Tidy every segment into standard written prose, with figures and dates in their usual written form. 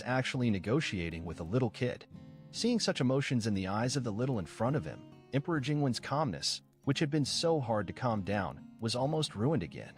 actually negotiating with a little kid. Seeing such emotions in the eyes of the little in front of him, Emperor Jingwen's calmness, which had been so hard to calm down, was almost ruined again.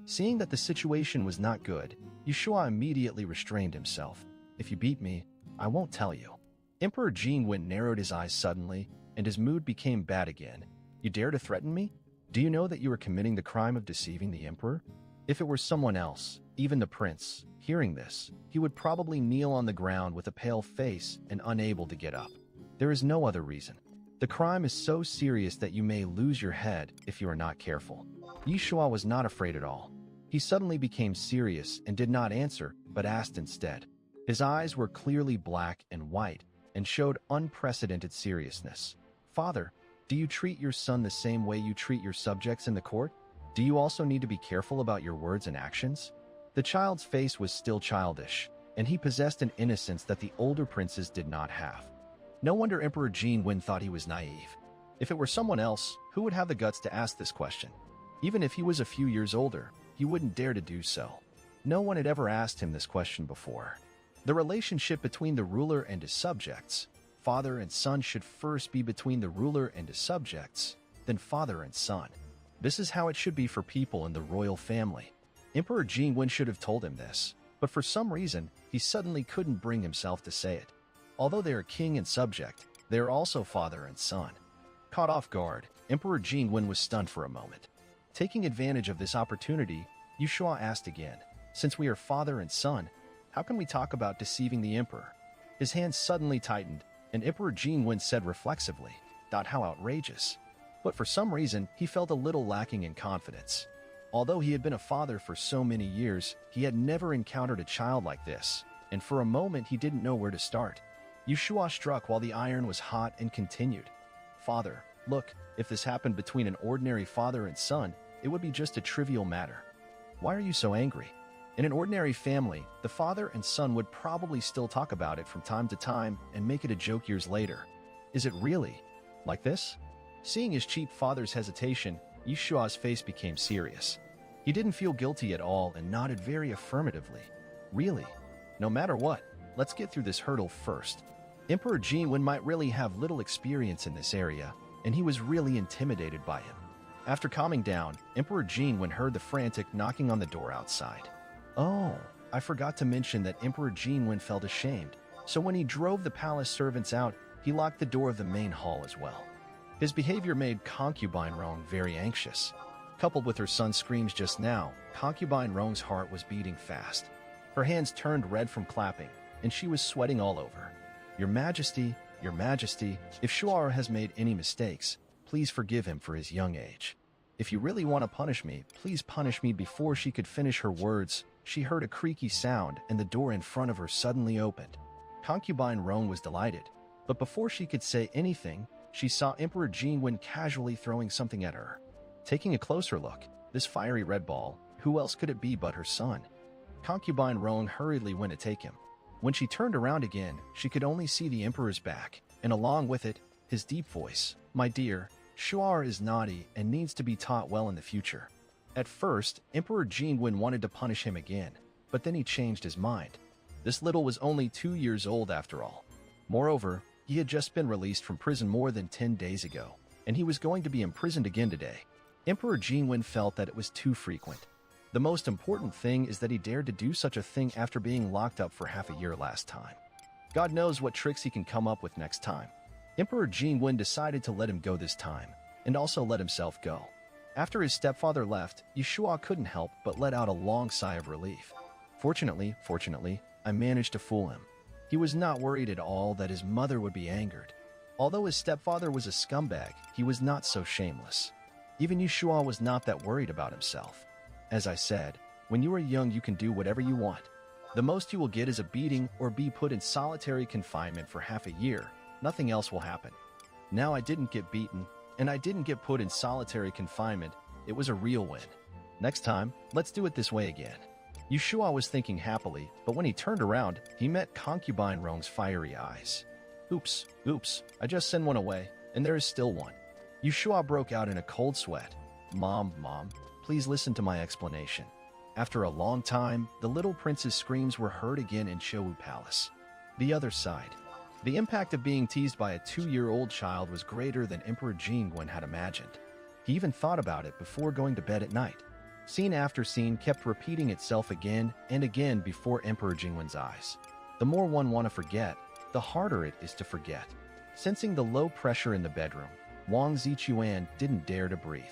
Seeing that the situation was not good, Yushua immediately restrained himself. "If you beat me, I won't tell you." Emperor Jingwen narrowed his eyes suddenly, and his mood became bad again. "You dare to threaten me? Do you know that you are committing the crime of deceiving the emperor?" If it were someone else, even the prince, hearing this, he would probably kneel on the ground with a pale face and unable to get up. There is no other reason. The crime is so serious that you may lose your head if you are not careful. Yushua was not afraid at all. He suddenly became serious and did not answer, but asked instead. His eyes were clearly black and white and showed unprecedented seriousness. "Father, do you treat your son the same way you treat your subjects in the court? Do you also need to be careful about your words and actions?" The child's face was still childish, and he possessed an innocence that the older princes did not have. No wonder Emperor Jingwen thought he was naive. If it were someone else, who would have the guts to ask this question? Even if he was a few years older, he wouldn't dare to do so. No one had ever asked him this question before. The relationship between the ruler and his subjects, father and son, should first be between the ruler and his subjects, then father and son. This is how it should be for people in the royal family. Emperor Jingwen should have told him this, but for some reason, he suddenly couldn't bring himself to say it. Although they are king and subject, they are also father and son. Caught off guard, Emperor Jingwen was stunned for a moment. Taking advantage of this opportunity, Yushua asked again, "Since we are father and son, how can we talk about deceiving the emperor?" His hands suddenly tightened, and Emperor Jingwen said reflexively, "How outrageous." But for some reason, he felt a little lacking in confidence. Although he had been a father for so many years, he had never encountered a child like this, and for a moment he didn't know where to start. Yushua struck while the iron was hot and continued, "Father, look, if this happened between an ordinary father and son, it would be just a trivial matter. Why are you so angry? In an ordinary family, the father and son would probably still talk about it from time to time and make it a joke years later. Is it really like this?" Seeing his cheap father's hesitation, Yushua's face became serious. He didn't feel guilty at all and nodded very affirmatively. "Really? No matter what, let's get through this hurdle first." Emperor Jingwen might really have little experience in this area, and he was really intimidated by him. After calming down, Emperor Jingwen heard the frantic knocking on the door outside. Oh, I forgot to mention that Emperor Jingwen felt ashamed, so when he drove the palace servants out, he locked the door of the main hall as well. His behavior made concubine Rong very anxious. Coupled with her son's screams just now, concubine Rong's heart was beating fast. Her hands turned red from clapping, and she was sweating all over. Your Majesty, if Shuar has made any mistakes, please forgive him for his young age. If you really want to punish me, please punish me." Before she could finish her words, she heard a creaky sound and the door in front of her suddenly opened. Concubine Rong was delighted, but before she could say anything, she saw Emperor Jingwen casually throwing something at her. Taking a closer look, this fiery red ball, who else could it be but her son? Concubine Rong hurriedly went to take him. When she turned around again, she could only see the emperor's back, and along with it, his deep voice. "My dear, Shuar is naughty and needs to be taught well in the future." At first, Emperor Jingwen wanted to punish him again, but then he changed his mind. This little was only 2 years old after all. Moreover, he had just been released from prison more than 10 days ago, and he was going to be imprisoned again today. Emperor Jingwen felt that it was too frequent. The most important thing is that he dared to do such a thing after being locked up for half a year last time. God knows what tricks he can come up with next time. Emperor Jingwen decided to let him go this time, and also let himself go. After his stepfather left, Yushua couldn't help but let out a long sigh of relief. Fortunately, I managed to fool him. He was not worried at all that his mother would be angered. Although his stepfather was a scumbag, he was not so shameless. Even Yushua was not that worried about himself. As I said, when you are young you can do whatever you want. The most you will get is a beating or be put in solitary confinement for half a year. Nothing else will happen. Now I didn't get beaten, and I didn't get put in solitary confinement. It was a real win. Next time, let's do it this way again. Yushua was thinking happily, but when he turned around, he met concubine Rong's fiery eyes. Oops, I just sent one away, and there is still one. Yushua broke out in a cold sweat. Mom, please listen to my explanation. After a long time, the little prince's screams were heard again in Showu Palace. The other side. The impact of being teased by a 2-year-old child was greater than Emperor Jingwen had imagined. He even thought about it before going to bed at night. Scene after scene kept repeating itself again and again before Emperor Jingwen's eyes. The more one wants to forget, the harder it is to forget. Sensing the low pressure in the bedroom, Wang Zichuan didn't dare to breathe.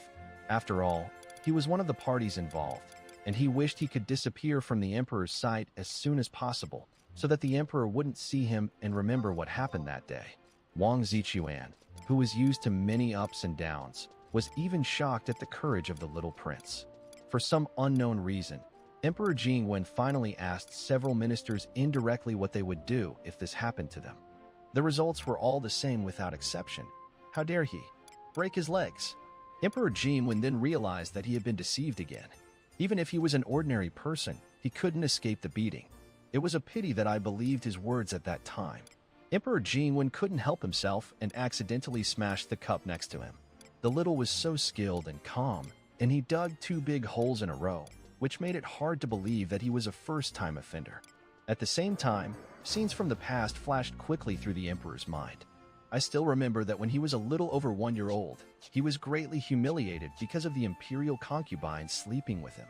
After all, he was one of the parties involved, and he wished he could disappear from the Emperor's sight as soon as possible, so that the Emperor wouldn't see him and remember what happened that day. Wang Zichuan, who was used to many ups and downs, was even shocked at the courage of the little prince. For some unknown reason, Emperor Jingwen finally asked several ministers indirectly what they would do if this happened to them. The results were all the same without exception. How dare he? Break his legs. Emperor Jingwen then realized that he had been deceived again. Even if he was an ordinary person, he couldn't escape the beating. It was a pity that I believed his words at that time. Emperor Jingwen couldn't help himself and accidentally smashed the cup next to him. The little was so skilled and calm, and he dug 2 big holes in a row, which made it hard to believe that he was a first-time offender. At the same time, scenes from the past flashed quickly through the Emperor's mind. I still remember that when he was a little over 1 year old, he was greatly humiliated because of the imperial concubine sleeping with him.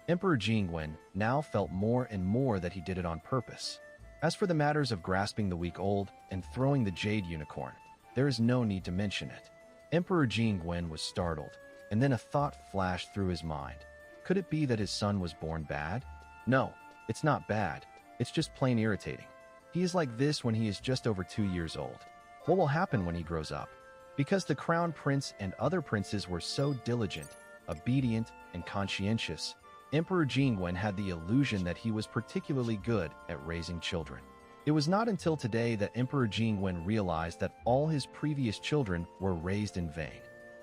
Emperor Jingwen now felt more and more that he did it on purpose. As for the matters of grasping the week-old and throwing the jade unicorn, there is no need to mention it. Emperor Jingwen was startled, and then a thought flashed through his mind. Could it be that his son was born bad? No, it's not bad. It's just plain irritating. He is like this when he is just over 2 years old. What will happen when he grows up? Because the crown prince and other princes were so diligent, obedient, and conscientious, Emperor Jingwen had the illusion that he was particularly good at raising children. It was not until today that Emperor Jingwen realized that all his previous children were raised in vain.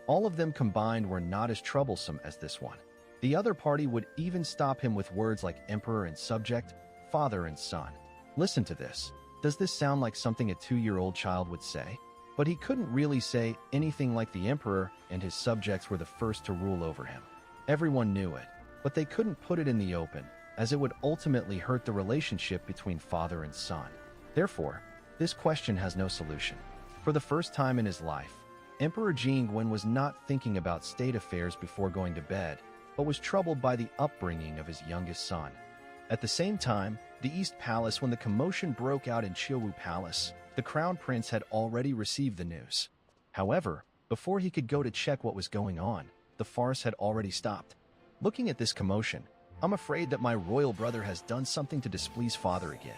All of them combined were not as troublesome as this one. The other party would even stop him with words like emperor and subject, father and son. Listen to this. Does this sound like something a 2-year-old child would say? But he couldn't really say anything like the emperor and his subjects were the first to rule over him. Everyone knew it, but they couldn't put it in the open, as it would ultimately hurt the relationship between father and son. Therefore, this question has no solution. For the first time in his life, Emperor Jingwen was not thinking about state affairs before going to bed, but was troubled by the upbringing of his youngest son. At the same time, the East Palace, when the commotion broke out in Chiuwu Palace, the Crown Prince had already received the news. However, before he could go to check what was going on, the farce had already stopped. Looking at this commotion, I'm afraid that my royal brother has done something to displease father again.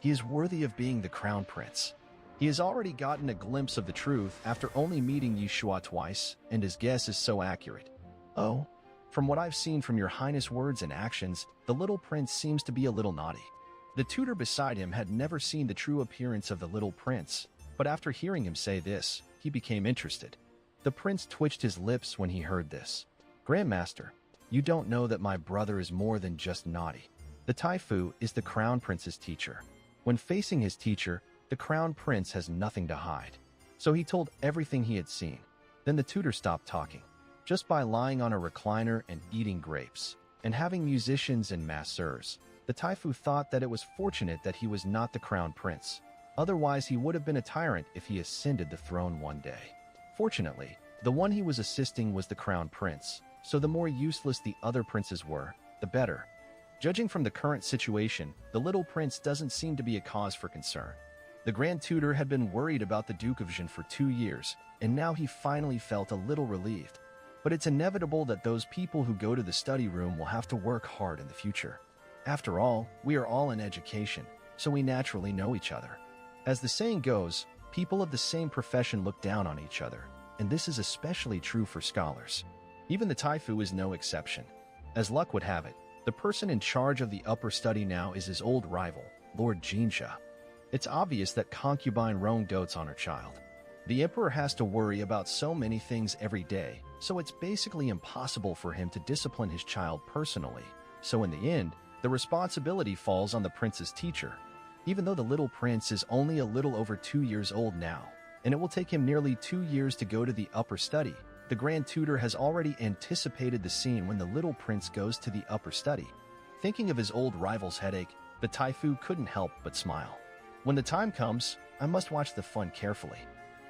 He is worthy of being the Crown Prince. He has already gotten a glimpse of the truth after only meeting Yeshua twice, and his guess is so accurate. Oh, from what I've seen from your highness' words and actions, the little prince seems to be a little naughty. The tutor beside him had never seen the true appearance of the little prince, but after hearing him say this, he became interested. The prince twitched his lips when he heard this. Grandmaster, you don't know that my brother is more than just naughty. The Taifu is the crown prince's teacher. When facing his teacher, the crown prince has nothing to hide. So he told everything he had seen. Then the tutor stopped talking. Just by lying on a recliner and eating grapes, and having musicians and masseurs, the Taifu thought that it was fortunate that he was not the crown prince. Otherwise, he would have been a tyrant if he ascended the throne one day. Fortunately, the one he was assisting was the crown prince, so the more useless the other princes were, the better. Judging from the current situation, the little prince doesn't seem to be a cause for concern. The Grand Tutor had been worried about the Duke of Jin for 2 years, and now he finally felt a little relieved. But it's inevitable that those people who go to the study room will have to work hard in the future. After all, we are all in education, so we naturally know each other. As the saying goes, people of the same profession look down on each other, and this is especially true for scholars. Even the Taifu is no exception. As luck would have it, the person in charge of the upper study now is his old rival, Lord Jinsha. It's obvious that concubine Roan dotes on her child. The emperor has to worry about so many things every day, so it's basically impossible for him to discipline his child personally. So in the end, the responsibility falls on the prince's teacher. Even though the little prince is only a little over 2 years old now, and it will take him nearly 2 years to go to the upper study, the Grand Tutor has already anticipated the scene when the little prince goes to the upper study. Thinking of his old rival's headache, the Taifu couldn't help but smile. When the time comes, I must watch the fun carefully.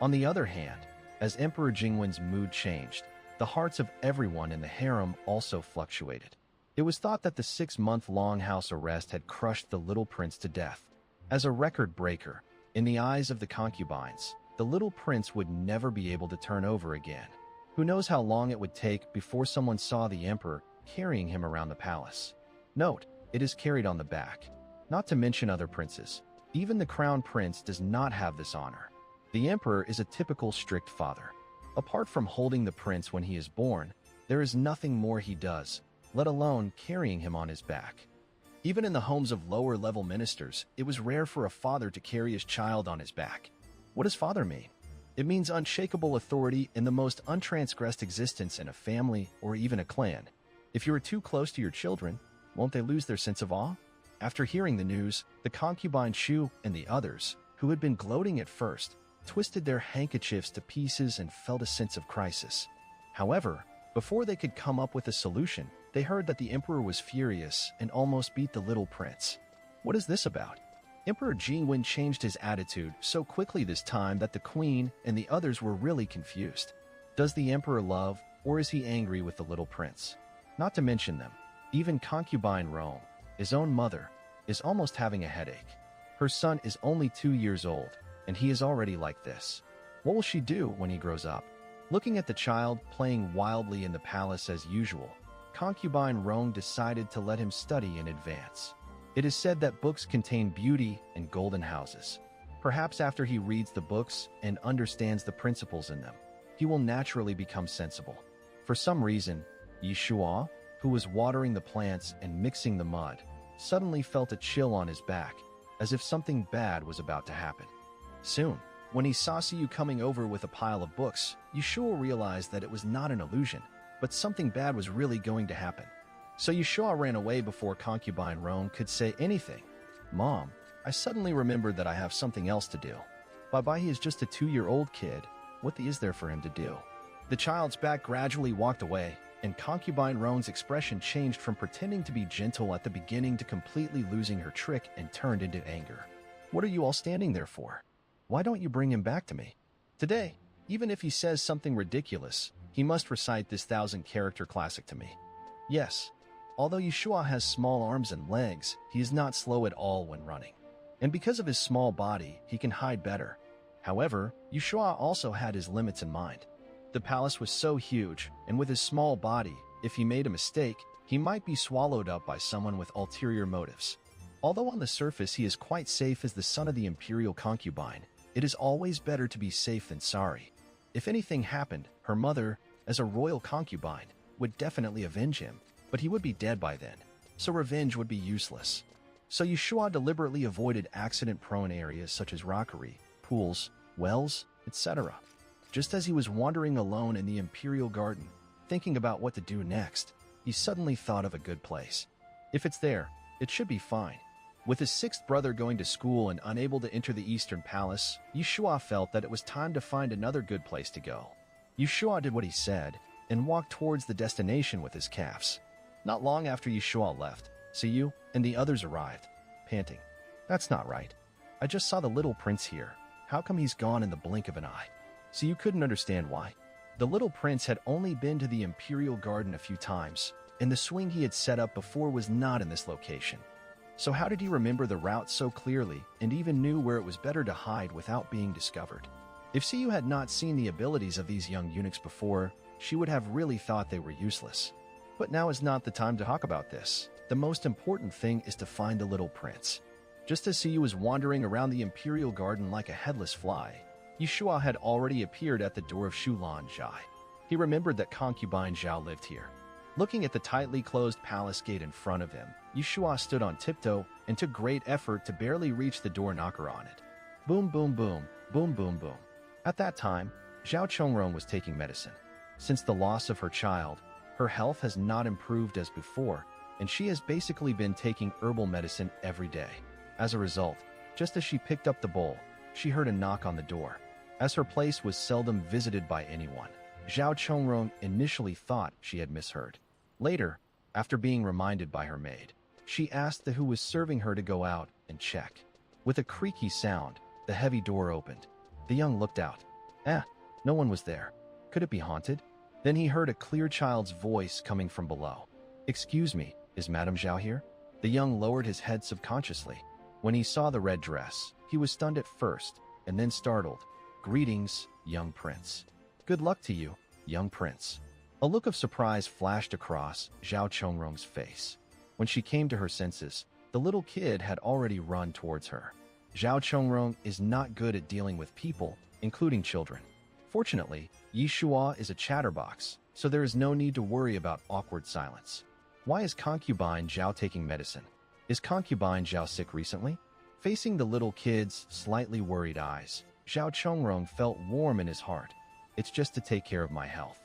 On the other hand, as Emperor Jingwen's mood changed, the hearts of everyone in the harem also fluctuated. It was thought that the 6-month-long house arrest had crushed the little prince to death. As a record breaker, in the eyes of the concubines, the little prince would never be able to turn over again. Who knows how long it would take before someone saw the emperor carrying him around the palace. Note, it is carried on the back. Not to mention other princes. Even the crown prince does not have this honor. The emperor is a typical strict father. Apart from holding the prince when he is born, there is nothing more he does, let alone carrying him on his back. Even in the homes of lower-level ministers, it was rare for a father to carry his child on his back. What does father mean? It means unshakable authority in the most untransgressed existence in a family or even a clan. If you are too close to your children, won't they lose their sense of awe? After hearing the news, the concubine Shu and the others, who had been gloating at first, twisted their handkerchiefs to pieces and felt a sense of crisis. However, before they could come up with a solution, they heard that the emperor was furious and almost beat the little prince. What is this about? Emperor Jingwen changed his attitude so quickly this time that the queen and the others were really confused. Does the emperor love, or is he angry with the little prince? Not to mention them, even concubine Rome, his own mother, is almost having a headache. Her son is only 2 years old, and he is already like this. What will she do when he grows up? Looking at the child playing wildly in the palace as usual, concubine Rome decided to let him study in advance. It is said that books contain beauty and golden houses. Perhaps after he reads the books and understands the principles in them, he will naturally become sensible. For some reason, Yishua, who was watering the plants and mixing the mud, suddenly felt a chill on his back, as if something bad was about to happen. Soon, when he saw Siyu coming over with a pile of books, Yeshua realized that it was not an illusion, but something bad was really going to happen. So Yeshua ran away before concubine Rome could say anything. Mom, I suddenly remembered that I have something else to do. Bye-bye, he is just a 2-year-old kid. What is there for him to do? The child's back gradually walked away, and concubine Rome's expression changed from pretending to be gentle at the beginning to completely losing her trick and turned into anger. What are you all standing there for? Why don't you bring him back to me? Today, even if he says something ridiculous, he must recite this 1,000-character classic to me. Yes, although Yeshua has small arms and legs, he is not slow at all when running. And because of his small body, he can hide better. However, Yeshua also had his limits in mind. The palace was so huge, and with his small body, if he made a mistake, he might be swallowed up by someone with ulterior motives. Although on the surface he is quite safe as the son of the imperial concubine, it is always better to be safe than sorry. If anything happened, her mother, as a royal concubine, would definitely avenge him, but he would be dead by then, so revenge would be useless. So Yeshua deliberately avoided accident-prone areas such as rockery, pools, wells, etc. Just as he was wandering alone in the imperial garden, thinking about what to do next, he suddenly thought of a good place. If it's there, it should be fine. With his 6th brother going to school and unable to enter the Eastern Palace, Yeshua felt that it was time to find another good place to go. Yeshua did what he said and walked towards the destination with his calves. Not long after Yeshua left, Siyu and the others arrived, panting. That's not right. I just saw the little prince here. How come he's gone in the blink of an eye? Siyu couldn't understand why. The little prince had only been to the imperial garden a few times, and the swing he had set up before was not in this location. So how did he remember the route so clearly and even knew where it was better to hide without being discovered? If Siyu had not seen the abilities of these young eunuchs before, she would have really thought they were useless. But now is not the time to talk about this. The most important thing is to find the little prince. Just as Siyu was wandering around the imperial garden like a headless fly, Yeshua had already appeared at the door of Shulan Jai. He remembered that concubine Zhao lived here. Looking at the tightly closed palace gate in front of him, Yeshua stood on tiptoe and took great effort to barely reach the door knocker on it. Boom, boom, boom, boom, boom, boom. At that time, Zhao Chongrong was taking medicine. Since the loss of her child, her health has not improved as before, and she has basically been taking herbal medicine every day. As a result, just as she picked up the bowl, she heard a knock on the door. As her place was seldom visited by anyone, Zhao Chongrong initially thought she had misheard. Later, after being reminded by her maid, she asked the who was serving her to go out and check. With a creaky sound, the heavy door opened. The young looked out. No one was there. Could it be haunted? Then he heard a clear child's voice coming from below. "Excuse me, is Madame Zhao here?" The young lowered his head subconsciously. When he saw the red dress, he was stunned at first, and then startled. "Greetings, young prince." "Good luck to you, young prince." A look of surprise flashed across Zhao Chongrong's face. When she came to her senses, the little kid had already run towards her. Zhao Chongrong is not good at dealing with people, including children. Fortunately, Yi Shua is a chatterbox, so there is no need to worry about awkward silence. Why is concubine Zhao taking medicine? Is concubine Zhao sick recently? Facing the little kid's slightly worried eyes, Zhao Chongrong felt warm in his heart. "It's just to take care of my health."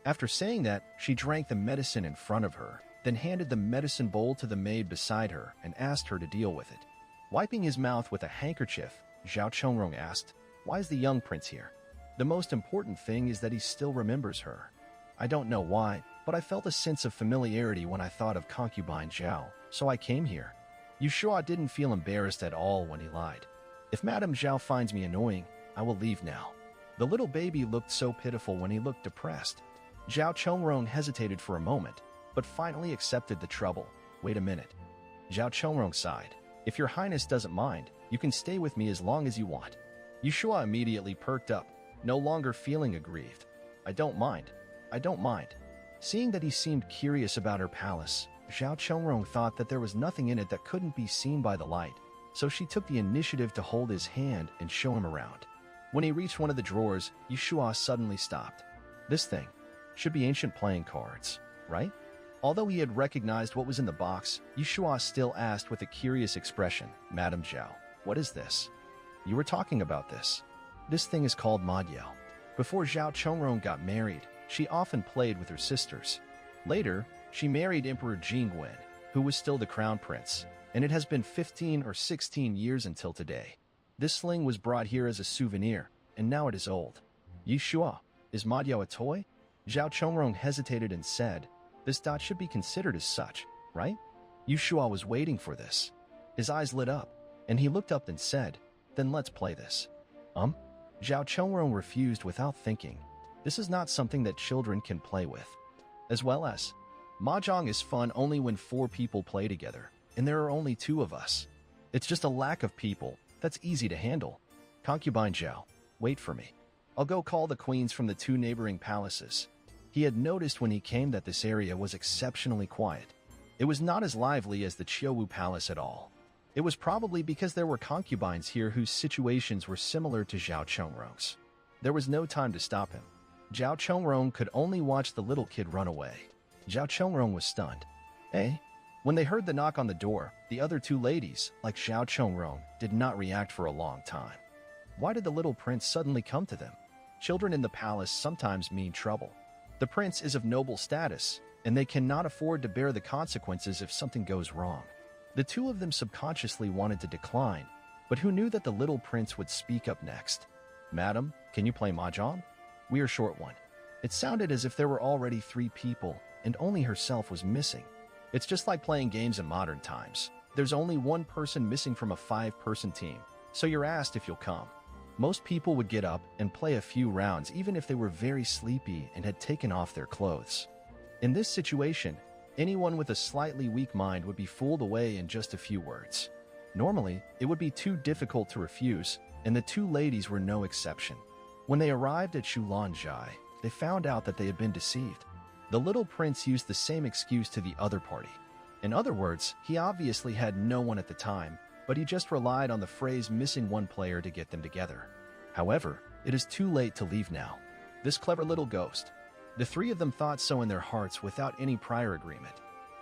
After saying that, she drank the medicine in front of her, then handed the medicine bowl to the maid beside her and asked her to deal with it. Wiping his mouth with a handkerchief, Zhao Chongrong asked, "Why is the young prince here?" "The most important thing is that he still remembers her. I don't know why, but I felt a sense of familiarity when I thought of concubine Zhao, so I came here." Yu Shua didn't feel embarrassed at all when he lied. "If Madame Zhao finds me annoying, I will leave now." The little baby looked so pitiful when he looked depressed. Zhao Chongrong hesitated for a moment, but finally accepted the trouble. "Wait a minute." Zhao Chongrong sighed. "If your highness doesn't mind, you can stay with me as long as you want." Yu Shua immediately perked up, no longer feeling aggrieved. I don't mind. Seeing that he seemed curious about her palace, Zhao Chongrong thought that there was nothing in it that couldn't be seen by the light, so she took the initiative to hold his hand and show him around. When he reached one of the drawers, Yu Shua suddenly stopped. "This thing should be ancient playing cards, right?" Although he had recognized what was in the box, Yu Shua still asked with a curious expression, "Madame Zhao, what is this?" "You were talking about this. This thing is called Madyao." Before Zhao Chongrong got married, she often played with her sisters. Later, she married Emperor Jingwen, who was still the crown prince, and it has been 15 or 16 years until today. This sling was brought here as a souvenir, and now it is old. "Yi Shua, is Madyao a toy?" Zhao Chongrong hesitated and said, "This dot should be considered as such, right?" Yu Shua was waiting for this. His eyes lit up, and he looked up and said, "Then let's play this." Zhao Chongrong refused without thinking. This is not something that children can play with. As well as, mahjong is fun only when 4 people play together, and there are only 2 of us. It's just a lack of people that's easy to handle. "Concubine Zhao, wait for me. I'll go call the queens from the 2 neighboring palaces." He had noticed when he came that this area was exceptionally quiet. It was not as lively as the Qiuwu Palace at all. It was probably because there were concubines here whose situations were similar to Zhao Chongrong's. There was no time to stop him. Zhao Chongrong could only watch the little kid run away. Zhao Chongrong was stunned. When they heard the knock on the door, the other 2 ladies, like Zhao Chongrong, did not react for a long time. Why did the little prince suddenly come to them? Children in the palace sometimes mean trouble. The prince is of noble status, and they cannot afford to bear the consequences if something goes wrong. The 2 of them subconsciously wanted to decline, but who knew that the little prince would speak up next? "Madam, can you play mahjong? We are short one." It sounded as if there were already 3 people, and only herself was missing. It's just like playing games in modern times. There's only 1 person missing from a 5-person team, so you're asked if you'll come. Most people would get up and play a few rounds even if they were very sleepy and had taken off their clothes. In this situation, anyone with a slightly weak mind would be fooled away in just a few words. Normally, it would be too difficult to refuse, and the 2 ladies were no exception. When they arrived at Shulanzhai, they found out that they had been deceived. The little prince used the same excuse to the other party. In other words, he obviously had no one at the time, but he just relied on the phrase missing 1 player to get them together. However, it is too late to leave now. This clever little ghost. The 3 of them thought so in their hearts without any prior agreement.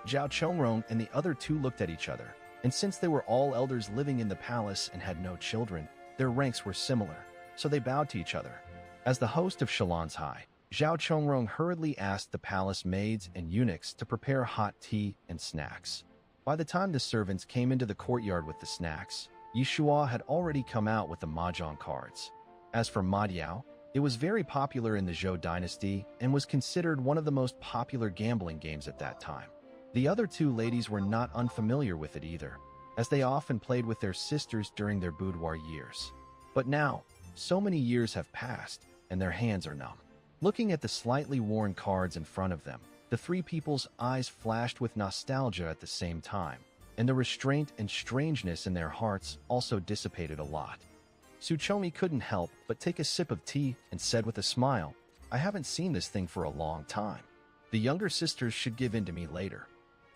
Zhao Chongrong and the other 2 looked at each other, and since they were all elders living in the palace and had no children, their ranks were similar, so they bowed to each other. As the host of Shulanzhai, Zhao Chongrong hurriedly asked the palace maids and eunuchs to prepare hot tea and snacks. By the time the servants came into the courtyard with the snacks, Yi Shua had already come out with the mahjong cards. As for Madyao, it was very popular in the Zhou dynasty and was considered one of the most popular gambling games at that time. The other 2 ladies were not unfamiliar with it either. as they often played with their sisters during their boudoir years. But now, so many years have passed, and their hands are numb. Looking at the slightly worn cards in front of them, the three people's eyes flashed with nostalgia at the same time, and the restraint and strangeness in their hearts also dissipated a lot. Tsuchomi couldn't help but take a sip of tea and said with a smile, "I haven't seen this thing for a long time. The younger sisters should give in to me later.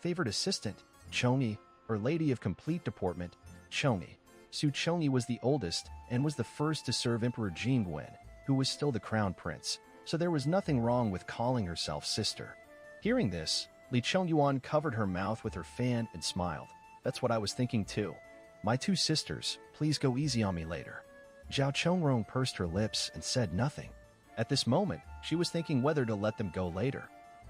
Favored assistant, Chomi, or lady of complete deportment, Chomi." Tsuchomi was the oldest and was the first to serve Emperor Jingwen, who was still the crown prince, so there was nothing wrong with calling herself sister. Hearing this, Li Chongyuan covered her mouth with her fan and smiled. "That's what I was thinking too. My two sisters, please go easy on me later." Zhao Chongrong pursed her lips and said nothing. At this moment, she was thinking whether to let them go later.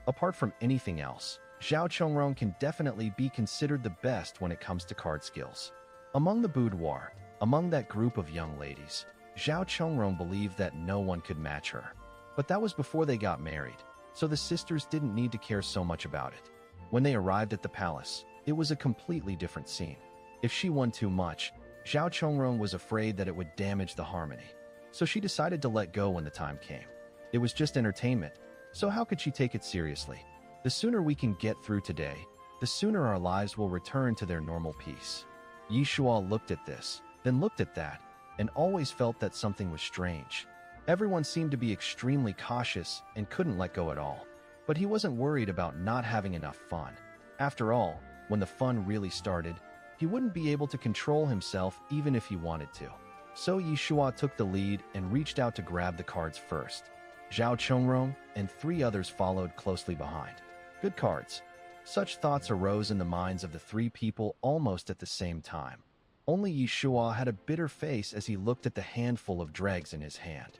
Apart from anything else, Zhao Chongrong can definitely be considered the best when it comes to card skills. Among the boudoir, among that group of young ladies, Zhao Chongrong believed that no one could match her. But that was before they got married, so the sisters didn't need to care so much about it. When they arrived at the palace, it was a completely different scene. If she won too much, Zhao Chongrong was afraid that it would damage the harmony, so she decided to let go when the time came. It was just entertainment, so how could she take it seriously? The sooner we can get through today, the sooner our lives will return to their normal peace. Yi Shuo looked at this, then looked at that, and always felt that something was strange. Everyone seemed to be extremely cautious and couldn't let go at all. But he wasn't worried about not having enough fun. After all, when the fun really started, he wouldn't be able to control himself even if he wanted to. So Yi Shuo took the lead and reached out to grab the cards first. Zhao Chongrong and three others followed closely behind. Good cards. Such thoughts arose in the minds of the three people almost at the same time. Only Yi Shuo had a bitter face as he looked at the handful of dregs in his hand.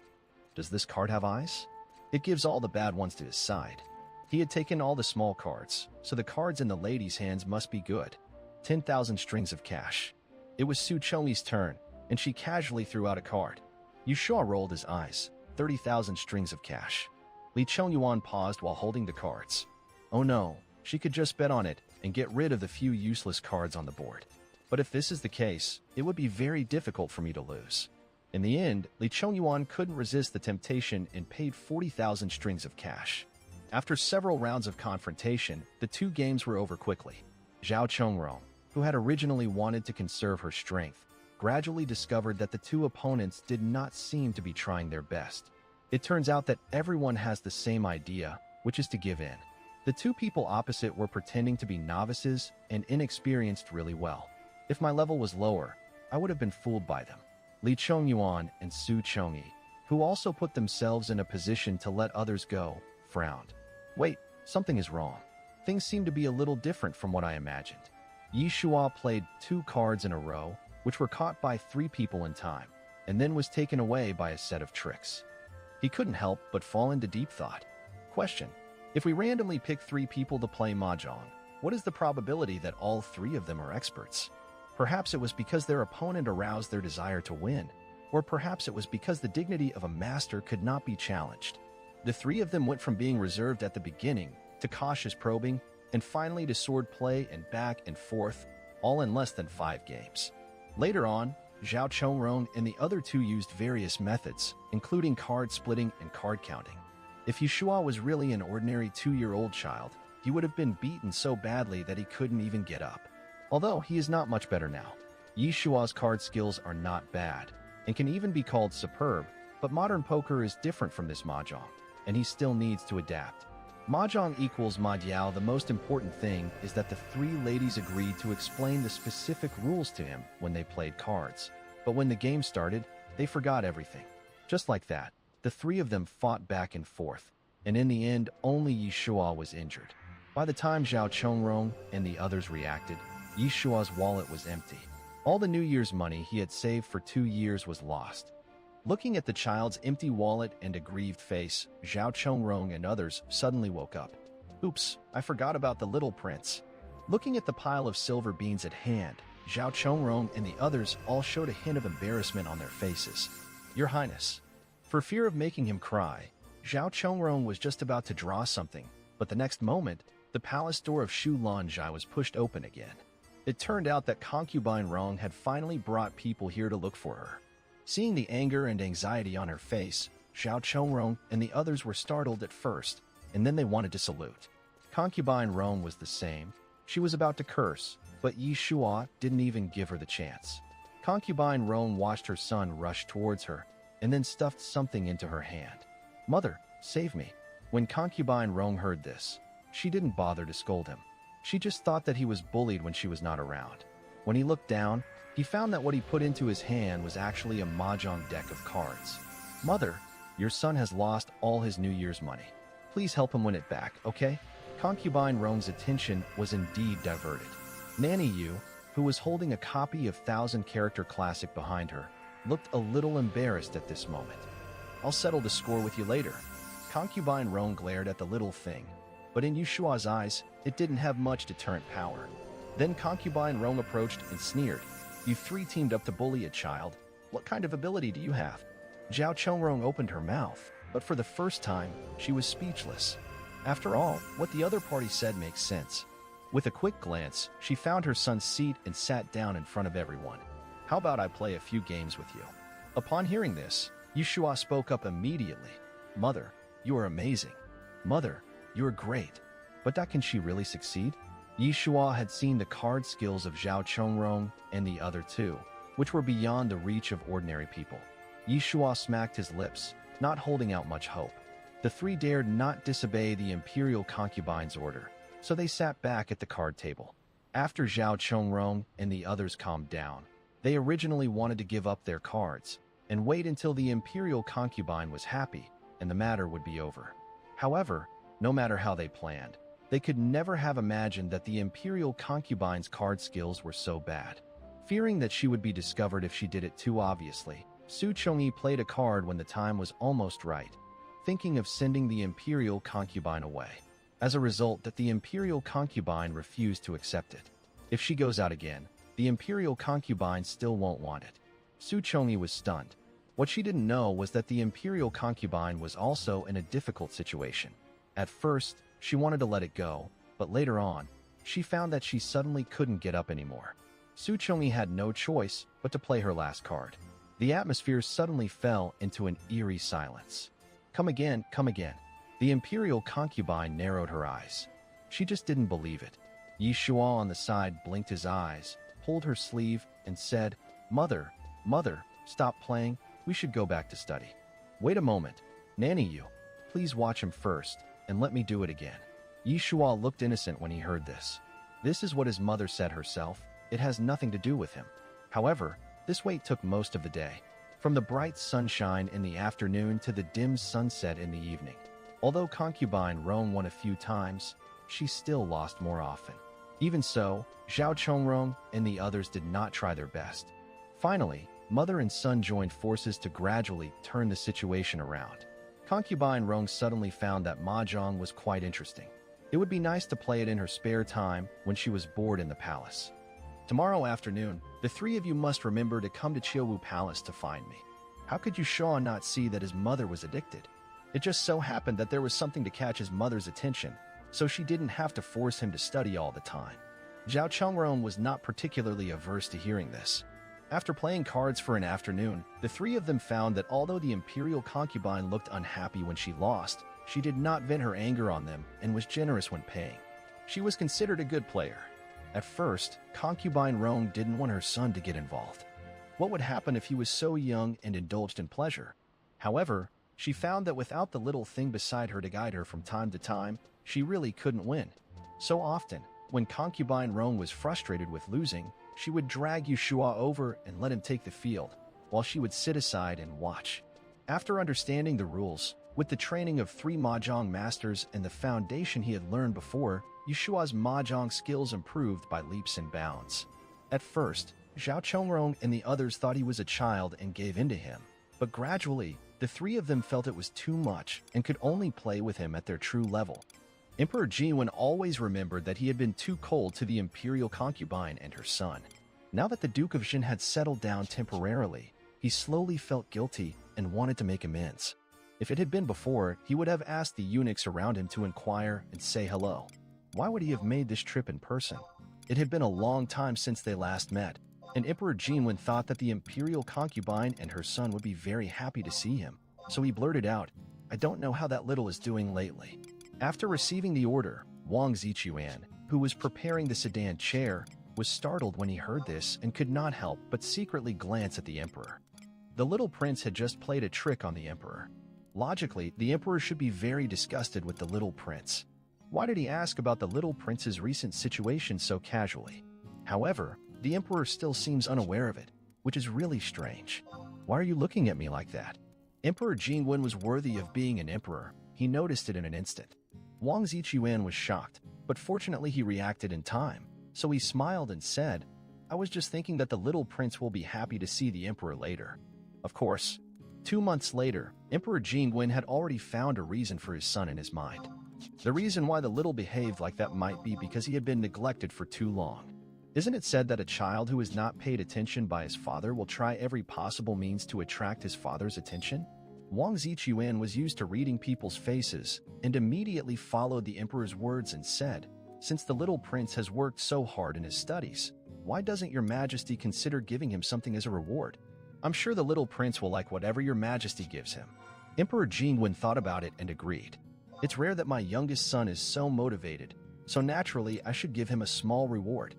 Does this card have eyes? It gives all the bad ones to his side. He had taken all the small cards, so the cards in the lady's hands must be good. 10,000 strings of cash. It was Tsuchomi's turn, and she casually threw out a card. Yi Shuo rolled his eyes. 30,000 strings of cash. Li Chongyuan paused while holding the cards. Oh no, she could just bet on it and get rid of the few useless cards on the board. But if this is the case, it would be very difficult for me to lose. In the end, Li Chongyuan couldn't resist the temptation and paid 40,000 strings of cash. After several rounds of confrontation, the two games were over quickly. Zhao Chongrong, who had originally wanted to conserve her strength, gradually discovered that the two opponents did not seem to be trying their best. It turns out that everyone has the same idea, which is to give in. The two people opposite were pretending to be novices and inexperienced really well. If my level was lower, I would have been fooled by them. Li Chongyuan and Su Chongyi, who also put themselves in a position to let others go, frowned. Wait, something is wrong. Things seem to be a little different from what I imagined. Yi Shuo played 2 cards in a row, which were caught by 3 people in time, and then was taken away by a set of tricks. He couldn't help but fall into deep thought. Question: if we randomly pick 3 people to play Mahjong, what is the probability that all 3 of them are experts? Perhaps it was because their opponent aroused their desire to win, or perhaps it was because the dignity of a master could not be challenged. The 3 of them went from being reserved at the beginning to cautious probing, and finally to sword play and back and forth, all in less than 5 games. Later on, Zhao Chongrong and the other 2 used various methods, including card splitting and card counting. If Yi Shuo was really an ordinary 2-year-old child, he would have been beaten so badly that he couldn't even get up. Although he is not much better now. Yi Shuo's card skills are not bad, and can even be called superb, but modern poker is different from this Mahjong, and he still needs to adapt. Mahjong equals Mahjiao. The most important thing is that the 3 ladies agreed to explain the specific rules to him when they played cards. But when the game started, they forgot everything. Just like that, the 3 of them fought back and forth, and in the end, only Yi Shuo was injured. By the time Zhao Chongrong and the others reacted, Yi Shuo's wallet was empty. All the New Year's money he had saved for 2 years was lost. Looking at the child's empty wallet and aggrieved face, Zhao Chongrong and others suddenly woke up. Oops, I forgot about the little prince. Looking at the pile of silver beans at hand, Zhao Chongrong and the others all showed a hint of embarrassment on their faces. Your Highness. For fear of making him cry, Zhao Chongrong was just about to draw something, but the next moment, the palace door of Shu Lanzhai was pushed open again. It turned out that concubine Rong had finally brought people here to look for her. Seeing the anger and anxiety on her face, Zhao Chongrong and the others were startled at first, and then they wanted to salute. Concubine Rong was the same. She was about to curse, but Yi Shua didn't even give her the chance. Concubine Rong watched her son rush towards her, and then stuffed something into her hand. "Mother, save me." When concubine Rong heard this, she didn't bother to scold him. She just thought that he was bullied when she was not around. When he looked down, he found that what he put into his hand was actually a mahjong deck of cards. "Mother, your son has lost all his New Year's money. Please help him win it back, okay?" Concubine Rong's attention was indeed diverted. Nanny Yu, who was holding a copy of 1000-character classic behind her, looked a little embarrassed at this moment. "I'll settle the score with you later." Concubine Rong glared at the little thing, but in Yushua's eyes, it didn't have much deterrent power. Then concubine Rong approached and sneered. "You three teamed up to bully a child. What kind of ability do you have?" Zhao Chongrong opened her mouth, but for the first time, she was speechless. After all, what the other party said makes sense. With a quick glance, she found her son's seat and sat down in front of everyone. "How about I play a few games with you?" Upon hearing this, Yushua spoke up immediately. "Mother, you are amazing. Mother, you are great. But can she really succeed?" Yishua had seen the card skills of Zhao Chongrong and the other two, which were beyond the reach of ordinary people. Yishua smacked his lips, not holding out much hope. The three dared not disobey the imperial concubine's order, so they sat back at the card table. After Zhao Chongrong and the others calmed down, they originally wanted to give up their cards and wait until the imperial concubine was happy and the matter would be over. However, no matter how they planned, they could never have imagined that the imperial concubine's card skills were so bad. Fearing that she would be discovered if she did it too obviously, Su Chongyi played a card when the time was almost right, thinking of sending the imperial concubine away. As a result, that the imperial concubine refused to accept it. If she goes out again, the imperial concubine still won't want it. Su Chongyi was stunned. What she didn't know was that the imperial concubine was also in a difficult situation. At first, she wanted to let it go, but later on, she found that she suddenly couldn't get up anymore. Su Chongyi had no choice but to play her last card. The atmosphere suddenly fell into an eerie silence. Come again, come again." The imperial concubine narrowed her eyes. She just didn't believe it. Yi Shua on the side blinked his eyes, pulled her sleeve, and said, Mother, stop playing. We should go back to study." "Wait a moment. Nanny Yu, please watch him first, and let me do it again." Yi Shua looked innocent when he heard this. This is what his mother said herself. It has nothing to do with him. However, this wait took most of the day, from the bright sunshine in the afternoon to the dim sunset in the evening. Although concubine Rong won a few times, she still lost more often. Even so, Zhao Chongrong and the others did not try their best. Finally, mother and son joined forces to gradually turn the situation around. Concubine Rong suddenly found that mahjong was quite interesting. It would be nice to play it in her spare time when she was bored in the palace. "Tomorrow afternoon, the three of you must remember to come to Qiuwu Palace to find me." How could Yushuan not see that his mother was addicted? It just so happened that there was something to catch his mother's attention, so she didn't have to force him to study all the time. Zhao Chongrong was not particularly averse to hearing this. After playing cards for an afternoon, the three of them found that although the imperial concubine looked unhappy when she lost, she did not vent her anger on them and was generous when paying. She was considered a good player. At first, concubine Rong didn't want her son to get involved. What would happen if he was so young and indulged in pleasure? However, she found that without the little thing beside her to guide her from time to time, she really couldn't win. So often, when concubine Rong was frustrated with losing, she would drag Yushua over and let him take the field, while she would sit aside and watch. After understanding the rules, with the training of 3 mahjong masters and the foundation he had learned before, Yushua's mahjong skills improved by leaps and bounds. At first, Zhao Chongrong and the others thought he was a child and gave in to him, but gradually, the three of them felt it was too much and could only play with him at their true level. Emperor Jiwen always remembered that he had been too cold to the imperial concubine and her son. Now that the Duke of Jin had settled down temporarily, he slowly felt guilty and wanted to make amends. If it had been before, he would have asked the eunuchs around him to inquire and say hello. Why would he have made this trip in person? It had been a long time since they last met, and Emperor Jinwen thought that the imperial concubine and her son would be very happy to see him, so he blurted out, "I don't know how that little is doing lately." After receiving the order, Wang Zichuan, who was preparing the sedan chair, was startled when he heard this and could not help but secretly glance at the emperor. The little prince had just played a trick on the emperor. Logically, the emperor should be very disgusted with the little prince. Why did he ask about the little prince's recent situation so casually? However, the emperor still seems unaware of it, which is really strange. "Why are you looking at me like that?" Emperor Jinwen was worthy of being an emperor. He noticed it in an instant. Wang Zichuan was shocked, but fortunately he reacted in time, so he smiled and said, "I was just thinking that the little prince will be happy to see the emperor later." Of course, 2 months later, Emperor Jinwen had already found a reason for his son in his mind. The reason why the little behaved like that might be because he had been neglected for too long. Isn't it said that a child who is not paid attention by his father will try every possible means to attract his father's attention? Wang Zichuan was used to reading people's faces and immediately followed the emperor's words and said, "Since the little prince has worked so hard in his studies, why doesn't your majesty consider giving him something as a reward? I'm sure the little prince will like whatever your majesty gives him." Emperor Jinwen thought about it and agreed. "It's rare that my youngest son is so motivated, so naturally I should give him a small reward.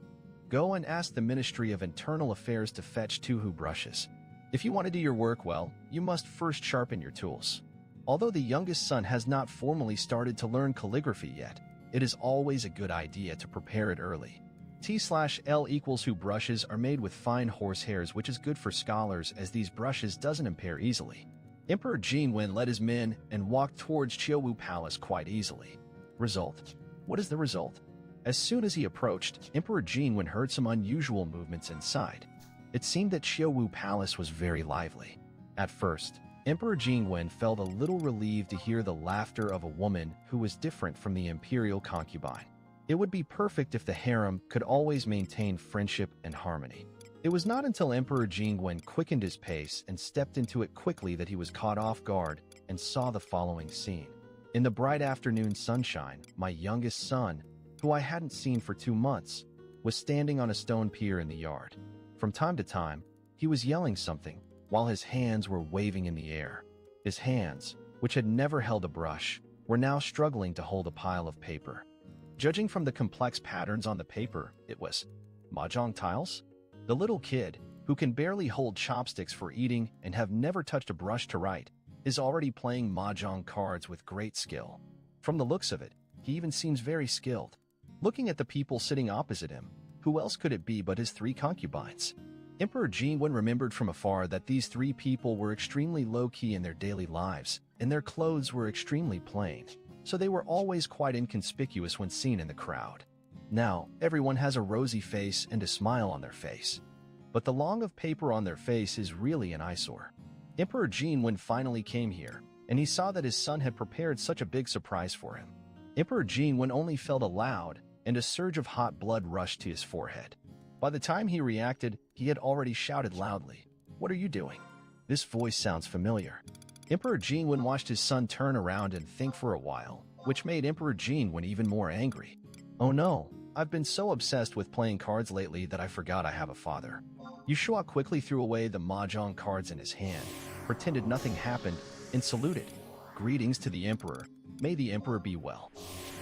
Go and ask the Ministry of Internal Affairs to fetch 2 brushes. If you want to do your work well, you must first sharpen your tools." Although the youngest son has not formally started to learn calligraphy yet, it is always a good idea to prepare it early. T/L equals who brushes are made with fine horsehairs, which is good for scholars as these brushes doesn't impair easily. Emperor Jinwen led his men and walked towards Qiuwu Palace quite easily. Result. What is the result? As soon as he approached, Emperor Jinwen heard some unusual movements inside. It seemed that Qiuwu Palace was very lively. At first, Emperor Jinwen felt a little relieved to hear the laughter of a woman who was different from the imperial concubine. It would be perfect if the harem could always maintain friendship and harmony. It was not until Emperor Jinwen quickened his pace and stepped into it quickly that he was caught off guard and saw the following scene. In the bright afternoon sunshine, my youngest son, who I hadn't seen for 2 months, was standing on a stone pier in the yard. From time to time, he was yelling something, while his hands were waving in the air. His hands, which had never held a brush, were now struggling to hold a pile of paper. Judging from the complex patterns on the paper, it was mahjong tiles? The little kid, who can barely hold chopsticks for eating and have never touched a brush to write, is already playing mahjong cards with great skill. From the looks of it, he even seems very skilled. Looking at the people sitting opposite him, who else could it be but his 3 concubines? Emperor Jinwen remembered from afar that these 3 people were extremely low-key in their daily lives, and their clothes were extremely plain, so they were always quite inconspicuous when seen in the crowd. Now, everyone has a rosy face and a smile on their face. But the long of paper on their face is really an eyesore. Emperor Jinwen finally came here, and he saw that his son had prepared such a big surprise for him. Emperor Jinwen only felt a loud, and a surge of hot blood rushed to his forehead. By the time he reacted, he had already shouted loudly, "What are you doing? This voice sounds familiar." Emperor Jinwen watched his son turn around and think for a while, which made Emperor Jinwen even more angry. "Oh no, I've been so obsessed with playing cards lately that I forgot I have a father." Yushua quickly threw away the mahjong cards in his hand, pretended nothing happened, and saluted. "Greetings to the emperor. May the emperor be well."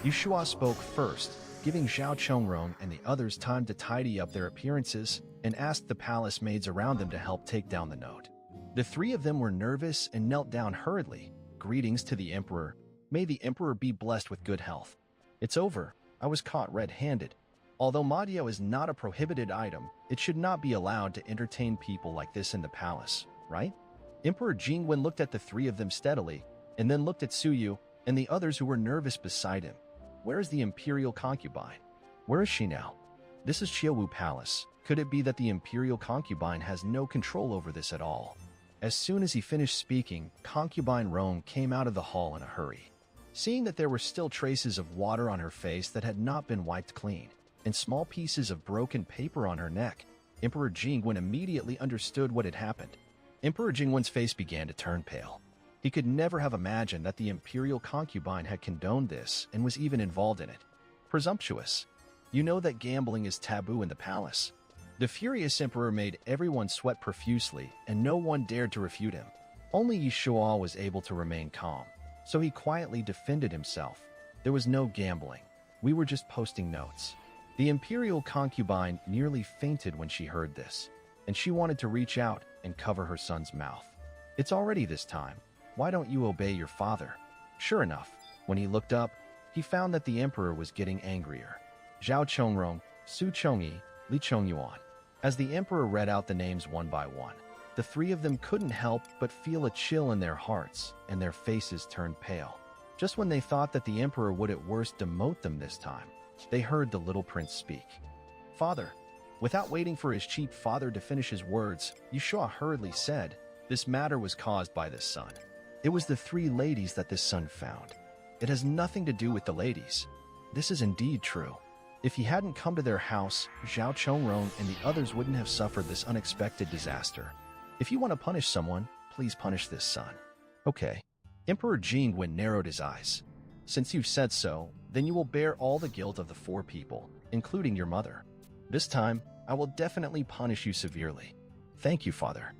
Yushua spoke first, giving Zhao Chongrong and the others time to tidy up their appearances, and asked the palace maids around them to help take down the note. The 3 of them were nervous and knelt down hurriedly. "Greetings to the emperor. May the emperor be blessed with good health." "It's over. I was caught red-handed. Although Madio is not a prohibited item, it should not be allowed to entertain people like this in the palace, right?" Emperor Jinwen looked at the 3 of them steadily, and then looked at Suyu and the others who were nervous beside him. "Where is the imperial concubine? Where is she now? This is Qiuwu Palace. Could it be that the imperial concubine has no control over this at all?" As soon as he finished speaking, concubine Rome came out of the hall in a hurry. Seeing that there were still traces of water on her face that had not been wiped clean, and small pieces of broken paper on her neck, Emperor Jinwen immediately understood what had happened. Emperor Jingwen's face began to turn pale. He could never have imagined that the imperial concubine had condoned this and was even involved in it. Presumptuous. You know that gambling is taboo in the palace. The furious emperor made everyone sweat profusely, and no one dared to refute him. Only Yishua was able to remain calm, so he quietly defended himself. There was no gambling. We were just posting notes. The imperial concubine nearly fainted when she heard this, and she wanted to reach out and cover her son's mouth. It's already this time. Why don't you obey your father? Sure enough, when he looked up, he found that the emperor was getting angrier. Zhao Chongrong, Su Chongyi, Li Chongyuan. As the emperor read out the names one by one, the three of them couldn't help but feel a chill in their hearts, and their faces turned pale. Just when they thought that the emperor would at worst demote them this time, they heard the little prince speak. Father. Without waiting for his cheap father to finish his words, Yishua hurriedly said, this matter was caused by this son. It was the three ladies that this son found. It has nothing to do with the ladies. This is indeed true. If he hadn't come to their house, Zhao Chongrong and the others wouldn't have suffered this unexpected disaster. If you want to punish someone, please punish this son. Okay. Emperor Jingwen narrowed his eyes. Since you've said so, then you will bear all the guilt of the four people, including your mother. This time, I will definitely punish you severely. Thank you, father.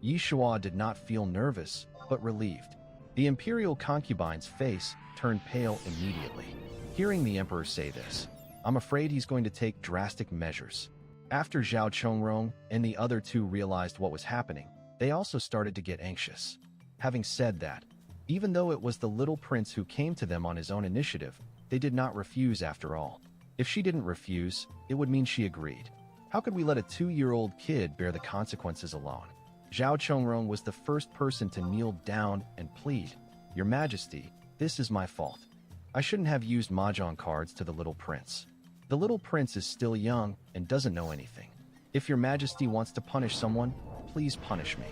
Yishua did not feel nervous, but relieved. The imperial concubine's face turned pale immediately. Hearing the emperor say this, I'm afraid he's going to take drastic measures. After Zhao Chongrong and the other two realized what was happening, they also started to get anxious. Having said that, even though it was the little prince who came to them on his own initiative, they did not refuse after all. If she didn't refuse, it would mean she agreed. How could we let a 2-year-old kid bear the consequences alone? Zhao Chongrong was the first person to kneel down and plead, Your Majesty, this is my fault. I shouldn't have used mahjong cards to the little prince. The little prince is still young and doesn't know anything. If Your Majesty wants to punish someone, please punish me.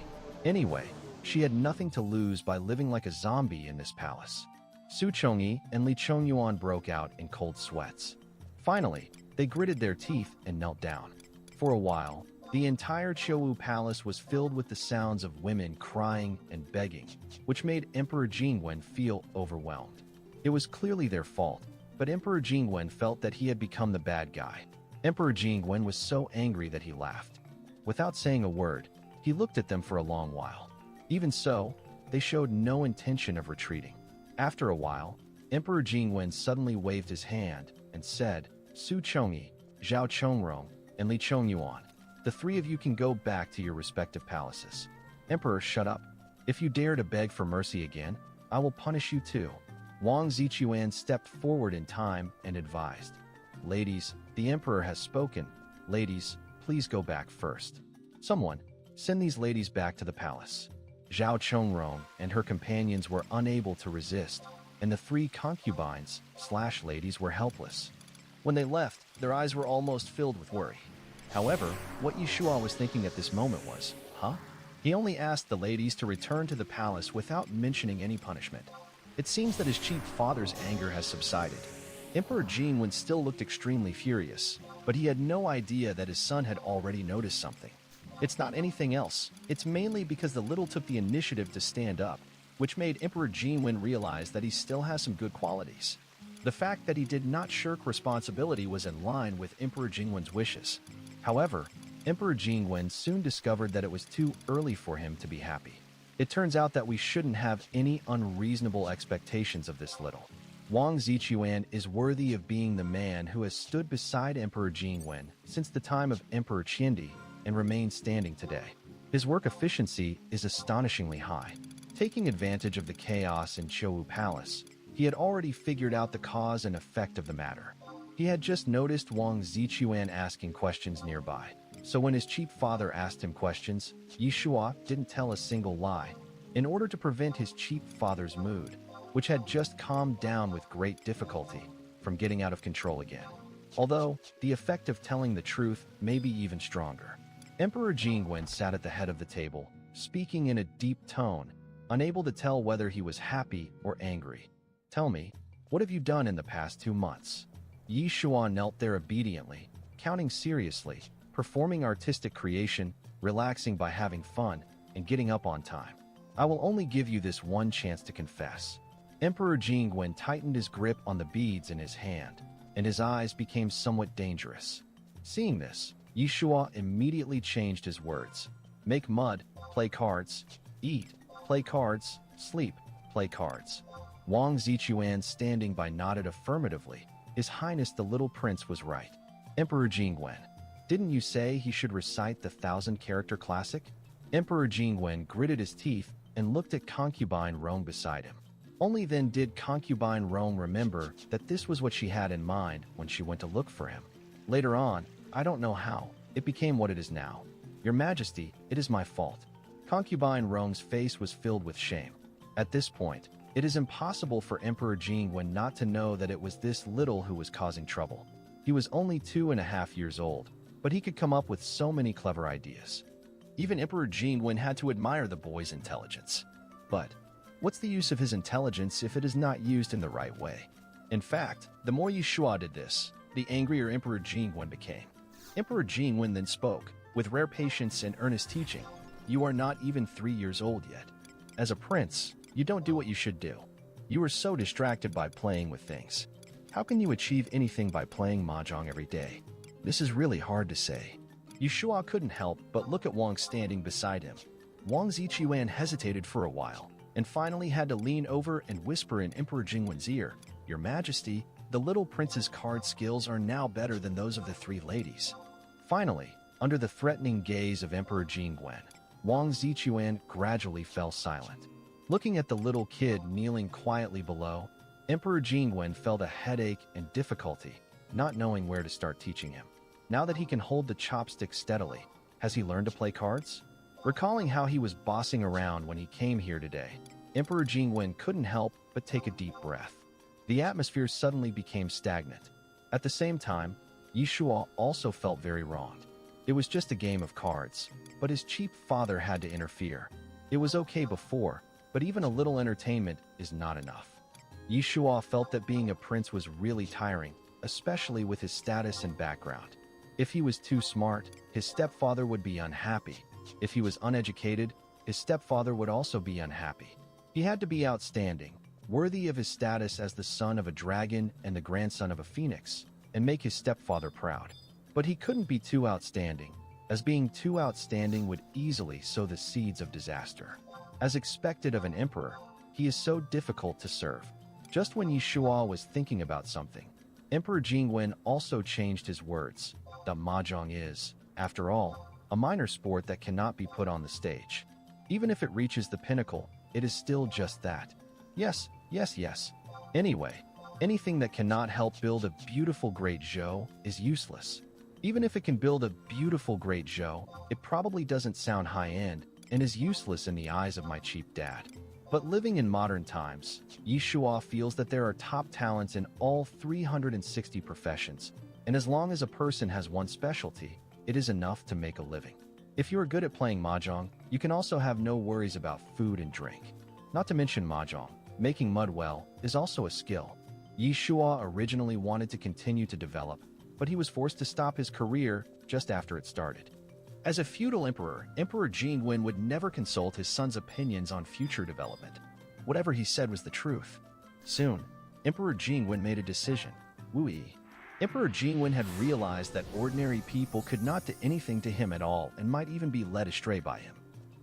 Anyway, she had nothing to lose by living like a zombie in this palace. Su Chongyi and Li Chongyuan broke out in cold sweats. Finally, they gritted their teeth and knelt down. For a while, the entire Chouwu Palace was filled with the sounds of women crying and begging, which made Emperor Jingwen feel overwhelmed. It was clearly their fault, but Emperor Jingwen felt that he had become the bad guy. Emperor Jingwen was so angry that he laughed. Without saying a word, he looked at them for a long while. Even so, they showed no intention of retreating. After a while, Emperor Jingwen suddenly waved his hand and said, Su Chongyi, Zhao Chongrong, and Li Chongyuan, the three of you can go back to your respective palaces. Emperor, shut up. If you dare to beg for mercy again, I will punish you too. Wang Zichuan stepped forward in time and advised, Ladies, the emperor has spoken. Ladies, please go back first. Someone, send these ladies back to the palace. Zhao Chongrong and her companions were unable to resist, and the three concubines/ladies were helpless. When they left, their eyes were almost filled with worry. However, what Yishua was thinking at this moment was, He only asked the ladies to return to the palace without mentioning any punishment. It seems that his cheap father's anger has subsided. Emperor Jingwen still looked extremely furious, but he had no idea that his son had already noticed something. It's not anything else. It's mainly because the little took the initiative to stand up, which made Emperor Jingwen realize that he still has some good qualities. The fact that he did not shirk responsibility was in line with Emperor Jingwen's wishes. However, Emperor Jingwen soon discovered that it was too early for him to be happy. It turns out that we shouldn't have any unreasonable expectations of this little. Wang Zichuan is worthy of being the man who has stood beside Emperor Jingwen since the time of Emperor Qiandi and remains standing today. His work efficiency is astonishingly high. Taking advantage of the chaos in Chouwu Palace, he had already figured out the cause and effect of the matter. He had just noticed Wang Zichuan asking questions nearby, so when his cheap father asked him questions, Yishua didn't tell a single lie, in order to prevent his cheap father's mood, which had just calmed down with great difficulty, from getting out of control again. Although, the effect of telling the truth may be even stronger. Emperor Jingwen sat at the head of the table, speaking in a deep tone, unable to tell whether he was happy or angry. Tell me, what have you done in the past 2 months? Yishua knelt there obediently, counting seriously, performing artistic creation, relaxing by having fun, and getting up on time. I will only give you this one chance to confess. Emperor Jingwen tightened his grip on the beads in his hand. and his eyes became somewhat dangerous. Seeing this, Yishua immediately changed his words. Make mud, play cards, eat, play cards, sleep, play cards. Wang Zichuan standing by nodded affirmatively. His Highness the Little Prince was right. Emperor Jingwen, didn't you say he should recite the 1,000-character classic? Emperor Jingwen gritted his teeth and looked at concubine Rong beside him. Only then did concubine Rong remember that this was what she had in mind when she went to look for him. Later on, I don't know how, it became what it is now. Your Majesty, it is my fault. Concubine Rong's face was filled with shame. At this point, it is impossible for Emperor Jingwen not to know that it was this little who was causing trouble. He was only 2.5 years old, but he could come up with so many clever ideas. Even Emperor Jingwen had to admire the boy's intelligence. But what's the use of his intelligence if it is not used in the right way? In fact, the more Yishua did this, the angrier Emperor Jingwen became. Emperor Jingwen then spoke, with rare patience and earnest teaching. You are not even 3 years old yet. As a prince, you don't do what you should do. You are so distracted by playing with things. How can you achieve anything by playing mahjong every day? This is really hard to say. Yishua couldn't help but look at Wang standing beside him. Wang Zichuan hesitated for a while, and finally had to lean over and whisper in Emperor Jingwen's ear, Your Majesty, the little prince's card skills are now better than those of the 3 ladies. Finally, under the threatening gaze of Emperor Jingwen, Wang Zichuan gradually fell silent. Looking at the little kid kneeling quietly below, Emperor Jingwen felt a headache and difficulty, not knowing where to start teaching him. Now that he can hold the chopstick steadily, has he learned to play cards? Recalling how he was bossing around when he came here today, Emperor Jingwen couldn't help but take a deep breath. The atmosphere suddenly became stagnant. At the same time, Yishua also felt very wronged. It was just a game of cards, but his cheap father had to interfere. It was okay before, but even a little entertainment is not enough. Yishua felt that being a prince was really tiring, especially with his status and background. If he was too smart, his stepfather would be unhappy. If he was uneducated, his stepfather would also be unhappy. He had to be outstanding, worthy of his status as the son of a dragon and the grandson of a phoenix, and make his stepfather proud. But he couldn't be too outstanding, as being too outstanding would easily sow the seeds of disaster. As expected of an emperor, he is so difficult to serve. Just when Yishua was thinking about something, Emperor Jingwen also changed his words. The mahjong is, after all, a minor sport that cannot be put on the stage. Even if it reaches the pinnacle, it is still just that. Yes. Anyway, anything that cannot help build a beautiful great zhou is useless. Even if it can build a beautiful great zhou, it probably doesn't sound high-end and is useless in the eyes of my cheap dad. But living in modern times, Yishua feels that there are top talents in all 360 professions, and as long as a person has one specialty, it is enough to make a living. If you are good at playing mahjong, you can also have no worries about food and drink. Not to mention mahjong, making mud well is also a skill. Yishua originally wanted to continue to develop, but he was forced to stop his career just after it started. As a feudal emperor, Emperor Jingwen would never consult his son's opinions on future development. Whatever he said was the truth. Soon, Emperor Jingwen made a decision. Wui. Emperor Jingwen had realized that ordinary people could not do anything to him at all and might even be led astray by him.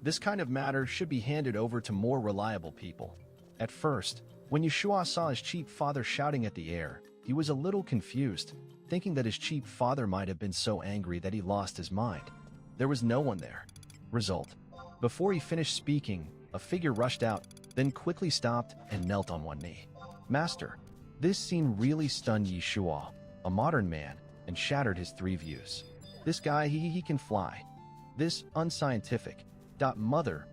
This kind of matter should be handed over to more reliable people. At first, when Yishua saw his cheap father shouting at the air, he was a little confused, thinking that his cheap father might have been so angry that he lost his mind. There was no one there. Result: before he finished speaking, a figure rushed out, then quickly stopped and knelt on one knee. Master, this scene really stunned Yishua, a modern man, and shattered his 3 views. This guy, he can fly. This unscientific. Mother.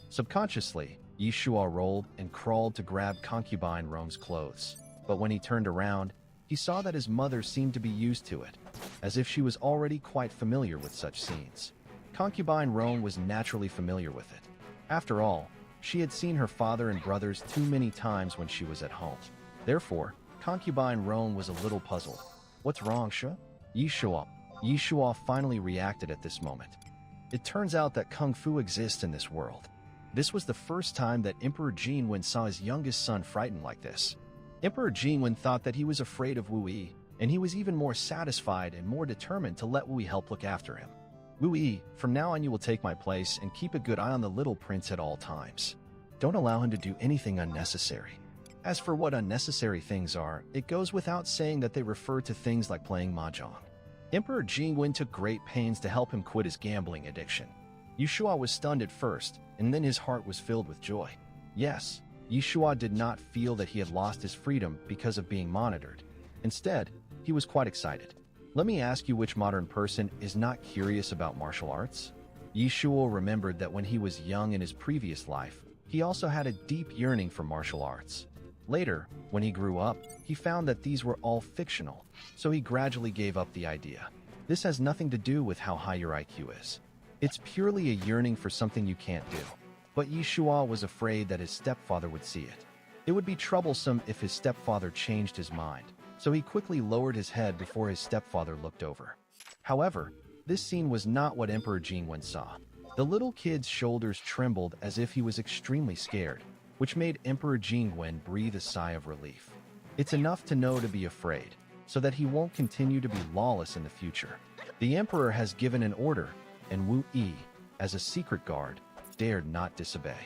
Subconsciously, Yishua rolled and crawled to grab concubine Rong's clothes. But when he turned around, he saw that his mother seemed to be used to it, as if she was already quite familiar with such scenes. Concubine Rong was naturally familiar with it. After all, she had seen her father and brothers too many times when she was at home. Therefore, concubine Rong was a little puzzled. What's wrong, Sha? Yishua finally reacted at this moment. It turns out that Kung Fu exists in this world. This was the first time that Emperor Jingwen saw his youngest son frightened like this. Emperor Jingwen thought that he was afraid of Wu Yi, and he was even more satisfied and more determined to let Wu Yi help look after him. Wu Yi, from now on you will take my place and keep a good eye on the little prince at all times. Don't allow him to do anything unnecessary. As for what unnecessary things are, it goes without saying that they refer to things like playing mahjong. Emperor Jingwen took great pains to help him quit his gambling addiction. Yishua was stunned at first, and then his heart was filled with joy. Yes, Yishua did not feel that he had lost his freedom because of being monitored. Instead, he was quite excited. Let me ask you, which modern person is not curious about martial arts? Yishua remembered that when he was young in his previous life, he also had a deep yearning for martial arts. Later, when he grew up, he found that these were all fictional, so he gradually gave up the idea. This has nothing to do with how high your IQ is. It's purely a yearning for something you can't do. But Yishua was afraid that his stepfather would see it. It would be troublesome if his stepfather changed his mind, so he quickly lowered his head before his stepfather looked over. However, this scene was not what Emperor Jingwen saw. The little kid's shoulders trembled as if he was extremely scared, which made Emperor Jingwen breathe a sigh of relief. It's enough to know to be afraid, so that he won't continue to be lawless in the future. The emperor has given an order, and Wu Yi, as a secret guard, dared not disobey.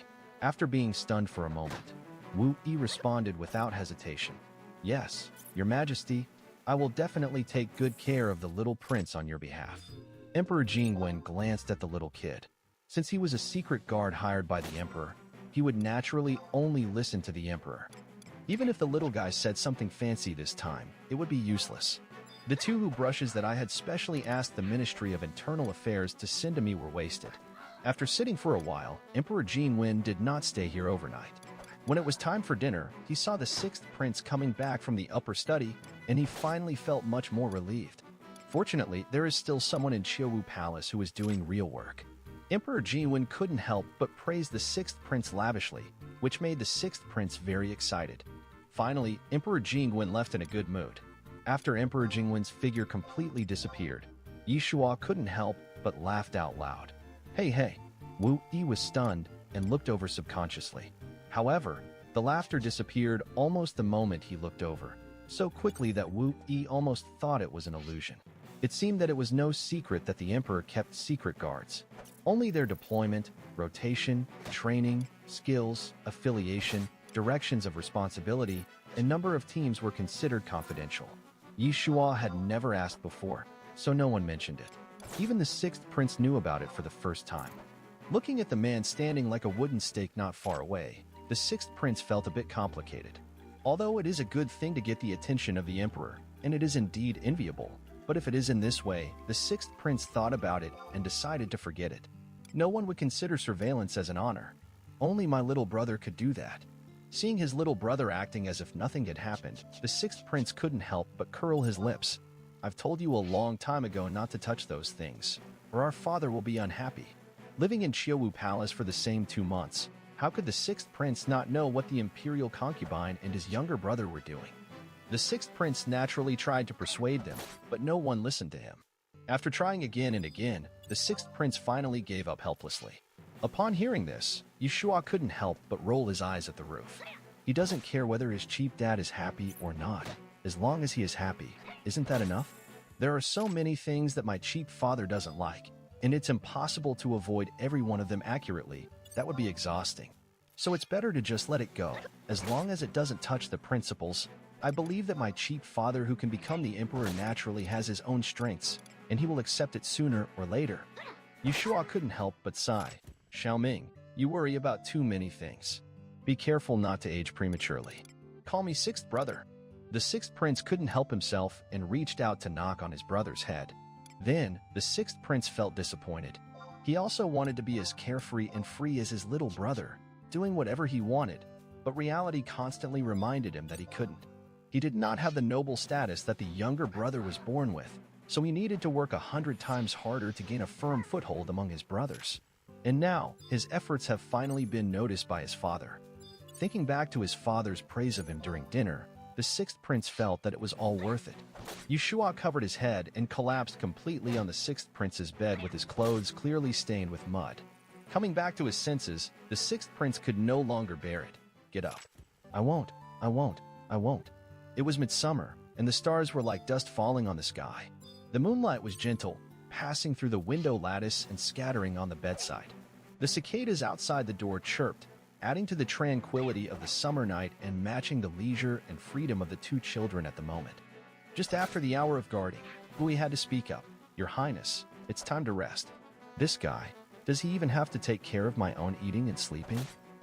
After being stunned for a moment, Wu Yi responded without hesitation. Yes, Your Majesty, I will definitely take good care of the little prince on your behalf. Emperor Jingwen glanced at the little kid. Since he was a secret guard hired by the emperor, he would naturally only listen to the emperor. Even if the little guy said something fancy this time, it would be useless. The 2 brushes that I had specially asked the Ministry of Internal Affairs to send to me were wasted. After sitting for a while, Emperor Jingwen did not stay here overnight. When it was time for dinner, he saw the 6th prince coming back from the upper study, and he finally felt much more relieved. Fortunately, there is still someone in Qiuwu Palace who is doing real work. Emperor Jingwen couldn't help but praise the 6th prince lavishly, which made the 6th prince very excited. Finally, Emperor Jingwen left in a good mood. After Emperor Jingwen's figure completely disappeared, Yishua couldn't help but laughed out loud. Hey! Wu Yi was stunned and looked over subconsciously. However, the laughter disappeared almost the moment he looked over, so quickly that Wu Yi almost thought it was an illusion. It seemed that it was no secret that the emperor kept secret guards. Only their deployment, rotation, training, skills, affiliation, directions of responsibility, and number of teams were considered confidential. Yishua had never asked before, so no one mentioned it. Even the 6th prince knew about it for the first time. Looking at the man standing like a wooden stake not far away, the 6th prince felt a bit complicated. Although it is a good thing to get the attention of the emperor, and it is indeed enviable, but if it is in this way, the 6th prince thought about it and decided to forget it. No one would consider surveillance as an honor. Only my little brother could do that. Seeing his little brother acting as if nothing had happened, the 6th prince couldn't help but curl his lips. I've told you a long time ago not to touch those things, or our father will be unhappy. Living in Qiuwu Palace for the same 2 months, how could the 6th prince not know what the imperial concubine and his younger brother were doing? The 6th prince naturally tried to persuade them, but no one listened to him. After trying again and again, the 6th prince finally gave up helplessly. Upon hearing this, Yishua couldn't help but roll his eyes at the roof. He doesn't care whether his cheap dad is happy or not. As long as he is happy, isn't that enough? There are so many things that my cheap father doesn't like, and it's impossible to avoid every one of them accurately. That would be exhausting. So it's better to just let it go, as long as it doesn't touch the principles. I believe that my cheap father who can become the emperor naturally has his own strengths, and he will accept it sooner or later. Yishua couldn't help but sigh. Xiaoming, you worry about too many things. Be careful not to age prematurely. Call me 6th brother. The 6th prince couldn't help himself and reached out to knock on his brother's head. Then, the 6th prince felt disappointed. He also wanted to be as carefree and free as his little brother, doing whatever he wanted, but reality constantly reminded him that he couldn't. He did not have the noble status that the younger brother was born with, so he needed to work 100 times harder to gain a firm foothold among his brothers. And now, his efforts have finally been noticed by his father. Thinking back to his father's praise of him during dinner, the 6th prince felt that it was all worth it. Yishua covered his head and collapsed completely on the 6th prince's bed with his clothes clearly stained with mud. Coming back to his senses, the 6th prince could no longer bear it. Get up. I won't. I won't. It was midsummer, and the stars were like dust falling on the sky. The moonlight was gentle, passing through the window lattice and scattering on the bedside. The cicadas outside the door chirped, adding to the tranquility of the summer night and matching the leisure and freedom of the two children at the moment. Just after the hour of guarding, Louis had to speak up. Your Highness, it's time to rest. This guy, does he even have to take care of my own eating and sleeping?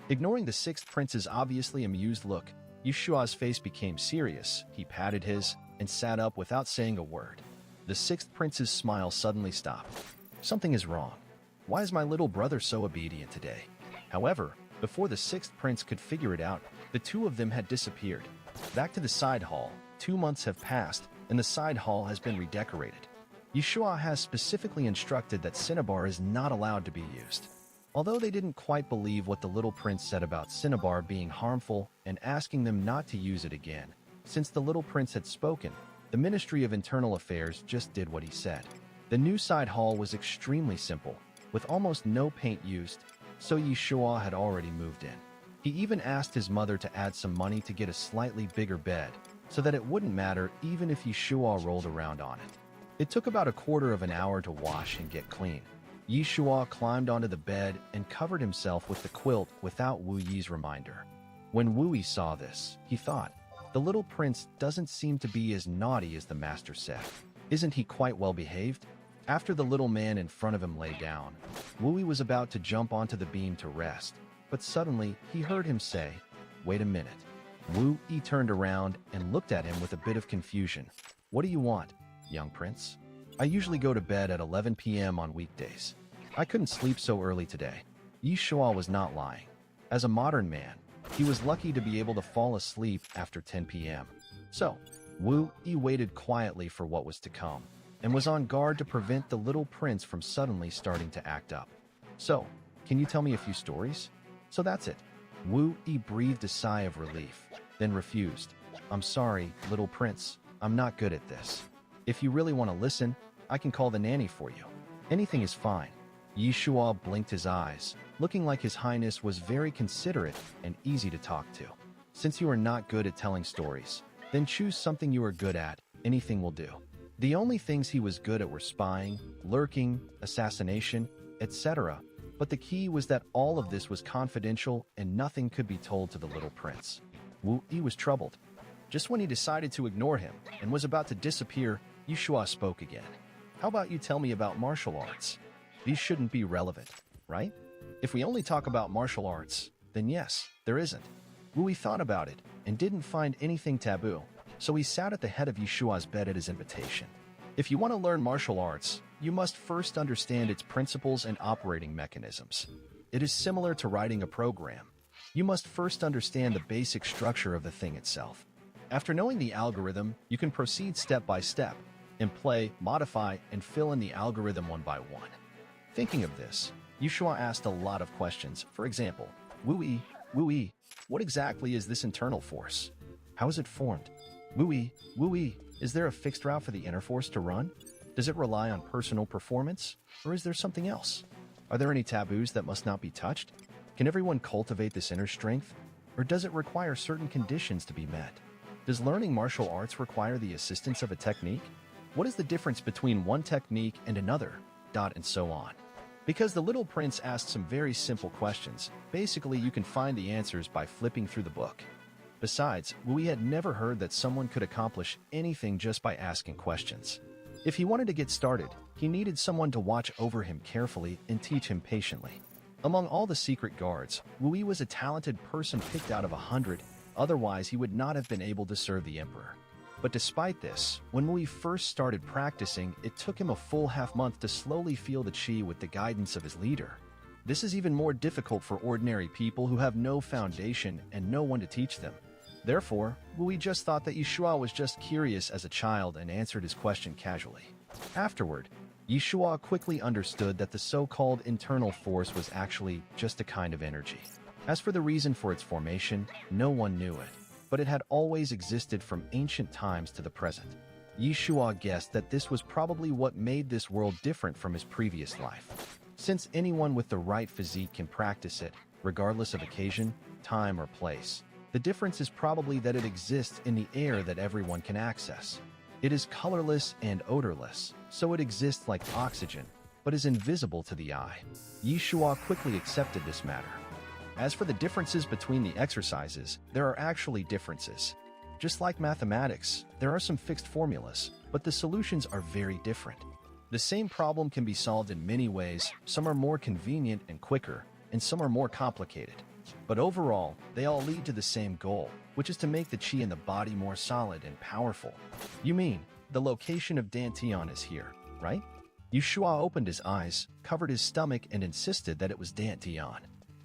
Ignoring the sixth prince's obviously amused look, Yishua's face became serious. He patted his and sat up without saying a word. The sixth prince's smile suddenly stopped. Something is wrong. Why is my little brother so obedient today? However, before the sixth prince could figure it out, the two of them had disappeared. Back to the side hall, 2 months have passed, and the side hall has been redecorated. Yishua has specifically instructed that cinnabar is not allowed to be used. Although they didn't quite believe what the little prince said about cinnabar being harmful and asking them not to use it again, since the little prince had spoken, the Ministry of Internal Affairs just did what he said. The new side hall was extremely simple, with almost no paint used, so Yishua had already moved in. He even asked his mother to add some money to get a slightly bigger bed, so that it wouldn't matter even if Yishua rolled around on it. It took about a quarter of an hour to wash and get clean. Yishua climbed onto the bed and covered himself with the quilt without Wu Yi's reminder. When Wu Yi saw this, he thought, the little prince doesn't seem to be as naughty as the master said. Isn't he quite well behaved? After the little man in front of him lay down, Wu Yi was about to jump onto the beam to rest, but suddenly he heard him say, "Wait a minute." Wu Yi turned around and looked at him with a bit of confusion. "What do you want, young prince?" "I usually go to bed at 11 p.m. on weekdays. I couldn't sleep so early today." Yishua was not lying. As a modern man, he was lucky to be able to fall asleep after 10 p.m. So, Wu Yi waited quietly for what was to come, and was on guard to prevent the little prince from suddenly starting to act up. "So, can you tell me a few stories?" "So that's it." Wu Yi breathed a sigh of relief, then refused. "I'm sorry, little prince. I'm not good at this. If you really want to listen, I can call the nanny for you. Anything is fine." Yishua blinked his eyes, looking like His Highness was very considerate and easy to talk to. "Since you are not good at telling stories, then choose something you are good at. Anything will do." The only things he was good at were spying, lurking, assassination, etc. But the key was that all of this was confidential and nothing could be told to the little prince. Wu Yi was troubled. Just when he decided to ignore him and was about to disappear, Yishua spoke again. "How about you tell me about martial arts? These shouldn't be relevant, right? If we only talk about martial arts, then yes, there isn't." Wu Yi thought about it and didn't find anything taboo, so he sat at the head of Yishua's bed at his invitation. If you want to learn martial arts, you must first understand its principles and operating mechanisms. It is similar to writing a program. You must first understand the basic structure of the thing itself. After knowing the algorithm, you can proceed step by step, and play, modify, and fill in the algorithm one by one. Thinking of this, Yishua asked a lot of questions. For example, Wu Yi, what exactly is this internal force? How is it formed? Wu Yi, is there a fixed route for the inner force to run? Does it rely on personal performance, or is there something else? Are there any taboos that must not be touched? Can everyone cultivate this inner strength, or does it require certain conditions to be met? Does learning martial arts require the assistance of a technique? What is the difference between one technique and another? And so on. Because the little prince asked some very simple questions, basically you can find the answers by flipping through the book. Besides, Wu Yi had never heard that someone could accomplish anything just by asking questions. If he wanted to get started, he needed someone to watch over him carefully and teach him patiently. Among all the secret guards, Wu Yi was a talented person picked out of 100, otherwise he would not have been able to serve the emperor. But despite this, when Wu Yi first started practicing, it took him a full half-month to slowly feel the chi with the guidance of his leader. This is even more difficult for ordinary people who have no foundation and no one to teach them. Therefore, Wu Yi just thought that Yishua was just curious as a child and answered his question casually. Afterward, Yishua quickly understood that the so-called internal force was actually just a kind of energy. As for the reason for its formation, no one knew it, but it had always existed from ancient times to the present. Yishua guessed that this was probably what made this world different from his previous life. Since anyone with the right physique can practice it, regardless of occasion, time, or place, The difference is probably that it exists in the air that everyone can access. It is colorless and odorless, so it exists like oxygen, but is invisible to the eye. Yishua quickly accepted this matter. As for the differences between the exercises, there are actually differences. Just like mathematics, there are some fixed formulas, but the solutions are very different. The same problem can be solved in many ways. Some are more convenient and quicker, and some are more complicated. But overall, they all lead to the same goal, which is to make the chi in the body more solid and powerful. You mean, the location of Dantian is here, right? Yishua opened his eyes, covered his stomach, and insisted that it was Dantian.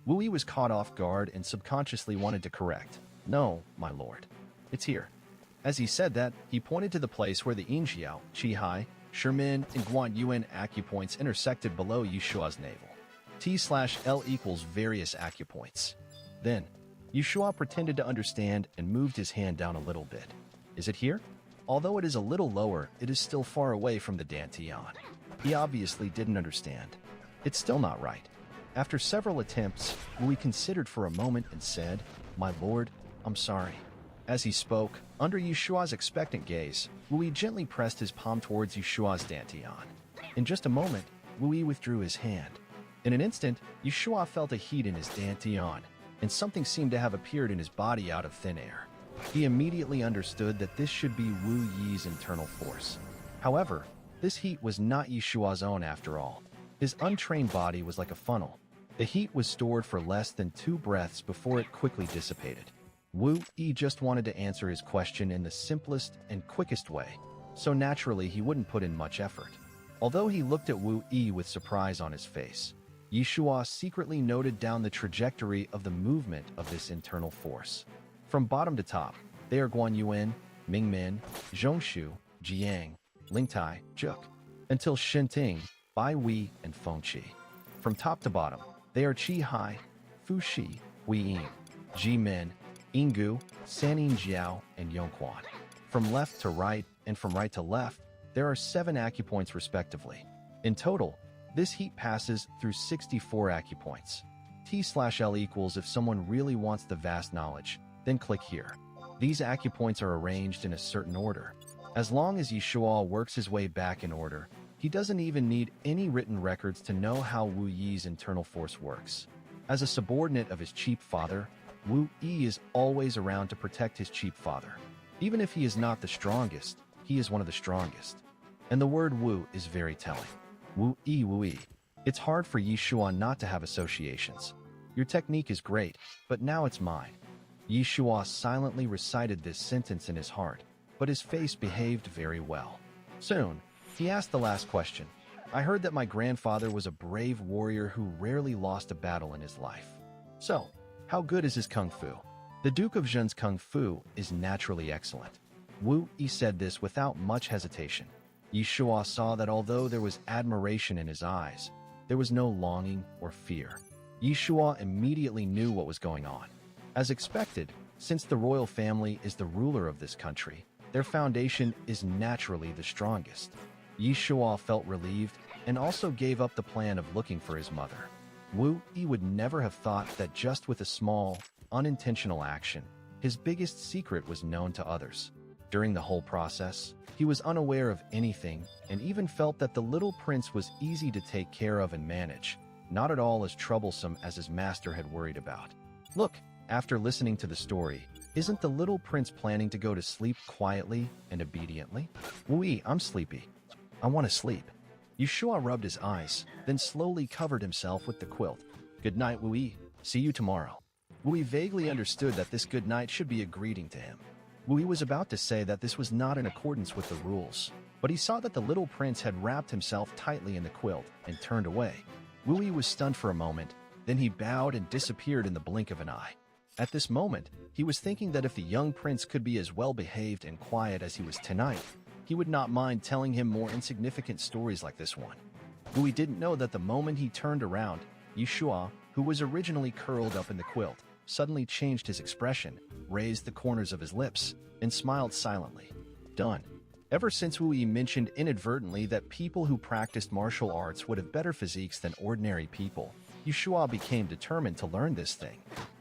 Wu Yi was caught off guard and subconsciously wanted to correct. No, my lord. It's here. As he said that, he pointed to the place where the Yinjiao, Qihai, Shermin, and Guan Yuan acupoints intersected below Yishua's navel. T/L equals various acupoints. Then, Yishua pretended to understand and moved his hand down a little bit. Is it here? Although it is a little lower, it is still far away from the Dantian. He obviously didn't understand. It's still not right. After several attempts, Wu Yi considered for a moment and said, "My lord, I'm sorry." As he spoke, under Yishua's expectant gaze, Wu Yi gently pressed his palm towards Yishua's Dantian. In just a moment, Wu Yi withdrew his hand. In an instant, Yishua felt a heat in his Dantian, and something seemed to have appeared in his body out of thin air. He immediately understood that this should be Wu Yi's internal force. However, this heat was not Yishua's own after all. His untrained body was like a funnel. The heat was stored for less than 2 breaths before it quickly dissipated. Wu Yi just wanted to answer his question in the simplest and quickest way, so naturally he wouldn't put in much effort. Although he looked at Wu Yi with surprise on his face, Yishua secretly noted down the trajectory of the movement of this internal force. From bottom to top, they are Guan Yuan, Mingmin, Zhongshu, Jiang, Lingtai, Juk, until Shenting, Bai Wei, and Fengqi. From top to bottom, they are Qihai, Fuxi, Huiying, Jimin, Yinggu, Sanin Jiao, and Yongquan. From left to right and from right to left, there are 7 acupoints respectively. In total, this heat passes through 64 acupoints. T/L equals if someone really wants the vast knowledge, then click here. These acupoints are arranged in a certain order. As long as Yishua works his way back in order, he doesn't even need any written records to know how Wu Yi's internal force works. As a subordinate of his cheap father, Wu Yi is always around to protect his cheap father. Even if he is not the strongest, he is one of the strongest. And the word Wu is very telling. Wu Yi, Wu Yi. It's hard for Yishua not to have associations. Your technique is great, but now it's mine. Yishua silently recited this sentence in his heart, but his face behaved very well. Soon, he asked the last question. I heard that my grandfather was a brave warrior who rarely lost a battle in his life. So, how good is his kung fu? The Duke of Zhen's kung fu is naturally excellent. Wu Yi said this without much hesitation. Yishua saw that although there was admiration in his eyes, there was no longing or fear. Yishua immediately knew what was going on. As expected, since the royal family is the ruler of this country, their foundation is naturally the strongest. Yishua felt relieved and also gave up the plan of looking for his mother. Wu Yi would never have thought that just with a small, unintentional action, his biggest secret was known to others. During the whole process, he was unaware of anything and even felt that the little prince was easy to take care of and manage, not at all as troublesome as his master had worried about. Look, after listening to the story, isn't the little prince planning to go to sleep quietly and obediently? Wu Yi, I'm sleepy. I want to sleep. Yishua rubbed his eyes, then slowly covered himself with the quilt. Good night, Wu Yi. See you tomorrow. Wu Yi vaguely understood that this good night should be a greeting to him. Wu Yi was about to say that this was not in accordance with the rules, but he saw that the little prince had wrapped himself tightly in the quilt and turned away. Wu Yi was stunned for a moment, then he bowed and disappeared in the blink of an eye. At this moment, he was thinking that if the young prince could be as well-behaved and quiet as he was tonight, he would not mind telling him more insignificant stories like this one. Wu Yi didn't know that the moment he turned around, Yishua, who was originally curled up in the quilt, suddenly changed his expression, raised the corners of his lips, and smiled silently. Done. Ever since Wu Yi mentioned inadvertently that people who practiced martial arts would have better physiques than ordinary people, Yishua became determined to learn this thing.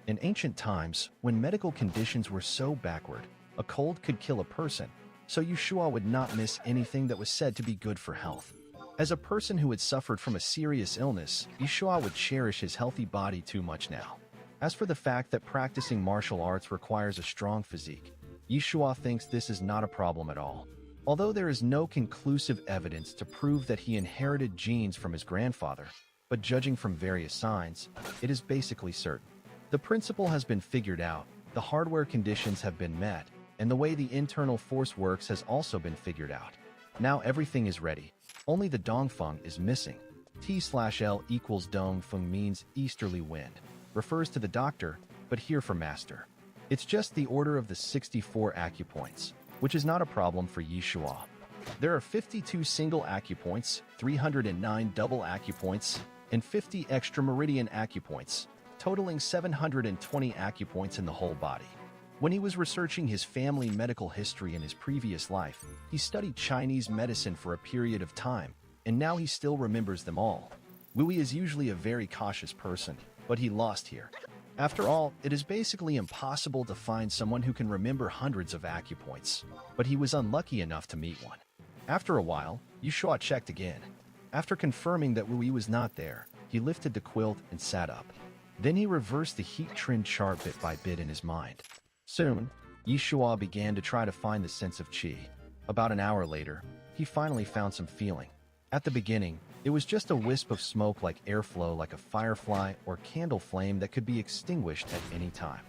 In ancient times, when medical conditions were so backward, a cold could kill a person, so Yeshua would not miss anything that was said to be good for health. As a person who had suffered from a serious illness, Yeshua would cherish his healthy body too much now. As for the fact that practicing martial arts requires a strong physique, Yeshua thinks this is not a problem at all. Although there is no conclusive evidence to prove that he inherited genes from his grandfather, but judging from various signs, it is basically certain. The principle has been figured out, the hardware conditions have been met, and the way the internal force works has also been figured out. Now everything is ready. Only the Dongfeng is missing. T/L equals Dongfeng means easterly wind. Refers to the doctor, but here for master. It's just the order of the 64 acupoints, which is not a problem for Yeshua. There are 52 single acupoints, 309 double acupoints, and 50 extra meridian acupoints, totaling 720 acupoints in the whole body. When he was researching his family medical history in his previous life, he studied Chinese medicine for a period of time, and now he still remembers them all. Wu is usually a very cautious person, but he lost here. After all, it is basically impossible to find someone who can remember hundreds of acupoints, but he was unlucky enough to meet one. After a while, Yeshua checked again. After confirming that Wu was not there, he lifted the quilt and sat up. Then he reversed the heat-trimmed chart bit by bit in his mind. Soon, Yeshua began to try to find the sense of qi. About an hour later, he finally found some feeling. At the beginning, it was just a wisp of smoke like airflow like a firefly or candle flame that could be extinguished at any time.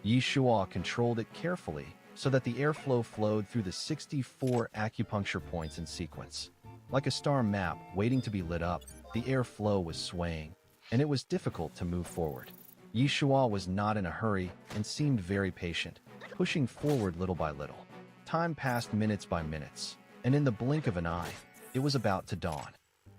Yeshua controlled it carefully so that the airflow flowed through the 64 acupuncture points in sequence. Like a star map waiting to be lit up, the airflow was swaying, and it was difficult to move forward. Yeshua was not in a hurry and seemed very patient, pushing forward little by little. Time passed minutes by minutes, and in the blink of an eye, it was about to dawn.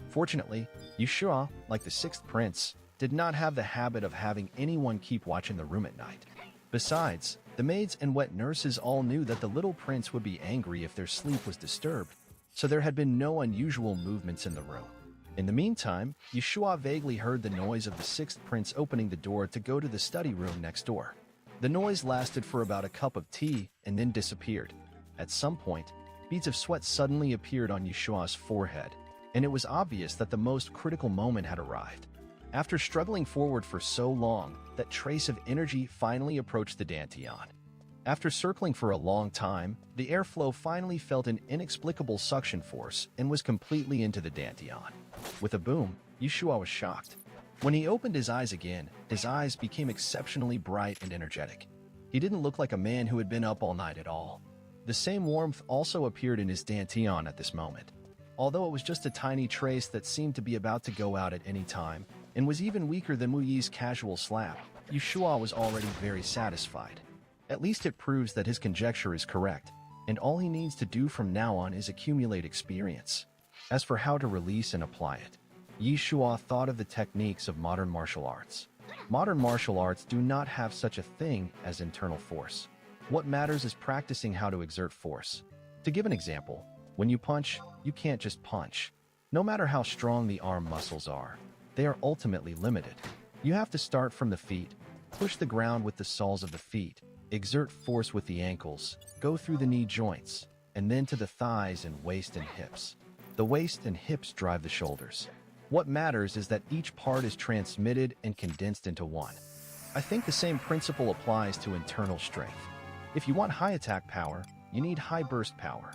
Fortunately, Yeshua, like the sixth prince, did not have the habit of having anyone keep watch in the room at night. Besides, the maids and wet nurses all knew that the little prince would be angry if their sleep was disturbed, so there had been no unusual movements in the room. In the meantime, Yeshua vaguely heard the noise of the sixth prince opening the door to go to the study room next door. The noise lasted for about a cup of tea and then disappeared. At some point, beads of sweat suddenly appeared on Yeshua's forehead, and it was obvious that the most critical moment had arrived. After struggling forward for so long, that trace of energy finally approached the Dantian. After circling for a long time, the airflow finally felt an inexplicable suction force and was completely into the Dantian. With a boom, Yeshua was shocked. When he opened his eyes again, his eyes became exceptionally bright and energetic. He didn't look like a man who had been up all night at all. The same warmth also appeared in his Dantian at this moment. Although it was just a tiny trace that seemed to be about to go out at any time, and was even weaker than Wu Yi's casual slap, Yeshua was already very satisfied. At least it proves that his conjecture is correct, and all he needs to do from now on is accumulate experience. As for how to release and apply it, Yeshua thought of the techniques of modern martial arts. Modern martial arts do not have such a thing as internal force. What matters is practicing how to exert force. To give an example, when you punch, you can't just punch. No matter how strong the arm muscles are, they are ultimately limited. You have to start from the feet, push the ground with the soles of the feet, exert force with the ankles, go through the knee joints, and then to the thighs and waist and hips. The waist and hips drive the shoulders. What matters is that each part is transmitted and condensed into one. I think the same principle applies to internal strength. If you want high attack power, you need high burst power.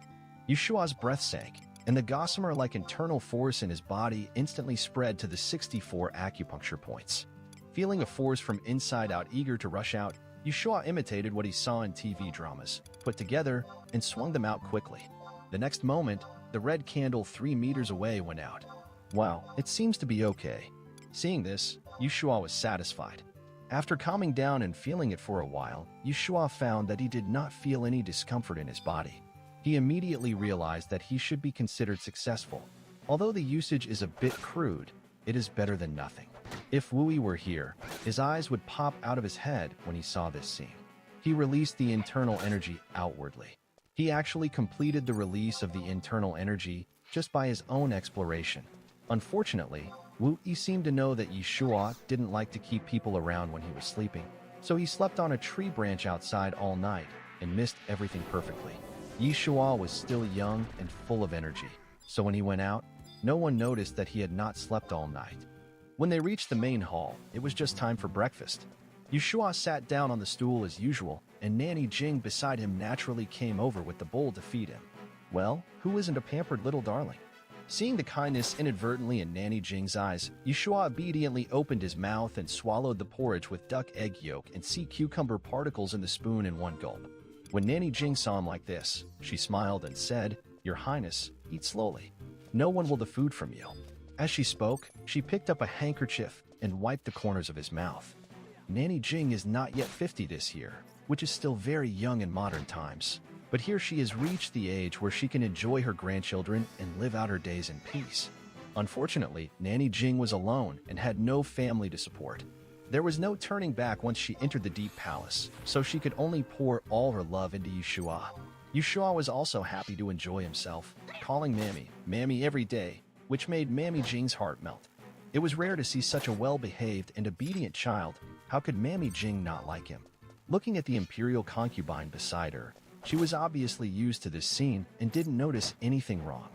Yeshua's breath sank, and the gossamer-like internal force in his body instantly spread to the 64 acupuncture points. Feeling a force from inside out eager to rush out, Yeshua imitated what he saw in TV dramas, put together, and swung them out quickly. The next moment, the red candle 3 meters away went out. Wow, it seems to be okay. Seeing this, Yeshua was satisfied. After calming down and feeling it for a while, Yeshua found that he did not feel any discomfort in his body. He immediately realized that he should be considered successful. Although the usage is a bit crude, it is better than nothing. If Wu Yi were here, his eyes would pop out of his head when he saw this scene. He released the internal energy outwardly. He actually completed the release of the internal energy just by his own exploration. Unfortunately, Wu Yi seemed to know that Yeshua didn't like to keep people around when he was sleeping. So he slept on a tree branch outside all night and missed everything perfectly. Yishua was still young and full of energy, so when he went out, no one noticed that he had not slept all night. When they reached the main hall, it was just time for breakfast. Yishua sat down on the stool as usual, and Nanny Jing beside him naturally came over with the bowl to feed him. Well, who isn't a pampered little darling? Seeing the kindness inadvertently in Nanny Jing's eyes, Yeshua obediently opened his mouth and swallowed the porridge with duck egg yolk and sea cucumber particles in the spoon in one gulp. When Nanny Jing saw him like this, she smiled and said, "Your Highness, eat slowly. No one will the food from you." As she spoke, she picked up a handkerchief and wiped the corners of his mouth. Nanny Jing is not yet 50 this year, which is still very young in modern times. But here she has reached the age where she can enjoy her grandchildren and live out her days in peace. Unfortunately, Nanny Jing was alone and had no family to support. There was no turning back once she entered the deep palace, so she could only pour all her love into Yeshua. Yeshua was also happy to enjoy himself, calling Mammy every day, which made Mammy Jing's heart melt. It was rare to see such a well-behaved and obedient child. How could Mammy Jing not like him? Looking at the imperial concubine beside her, she was obviously used to this scene and didn't notice anything wrong.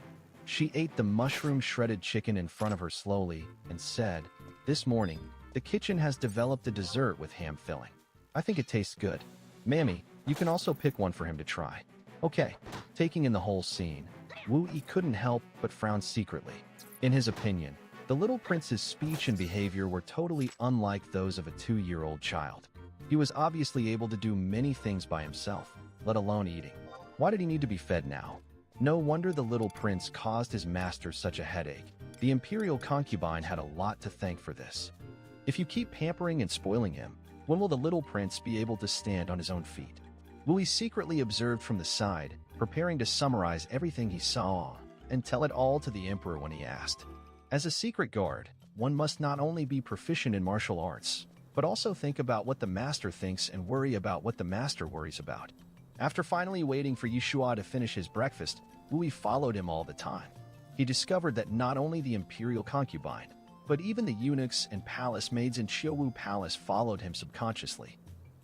She ate the mushroom shredded chicken in front of her slowly and said, "This morning, the kitchen has developed a dessert with ham filling. I think it tastes good. Mammy, you can also pick one for him to try." Okay, taking in the whole scene, Wu Yi couldn't help but frown secretly. In his opinion, the little prince's speech and behavior were totally unlike those of a 2-year-old child. He was obviously able to do many things by himself, let alone eating. Why did he need to be fed now? No wonder the little prince caused his master such a headache. The imperial concubine had a lot to thank for this. If you keep pampering and spoiling him, when will the little prince be able to stand on his own feet? Louis secretly observed from the side, preparing to summarize everything he saw and tell it all to the emperor when he asked. As a secret guard, one must not only be proficient in martial arts, but also think about what the master thinks and worry about what the master worries about. After finally waiting for Yeshua to finish his breakfast, Louis followed him all the time. He discovered that not only the imperial concubine, but even the eunuchs and palace maids in Qiuwu Palace followed him subconsciously.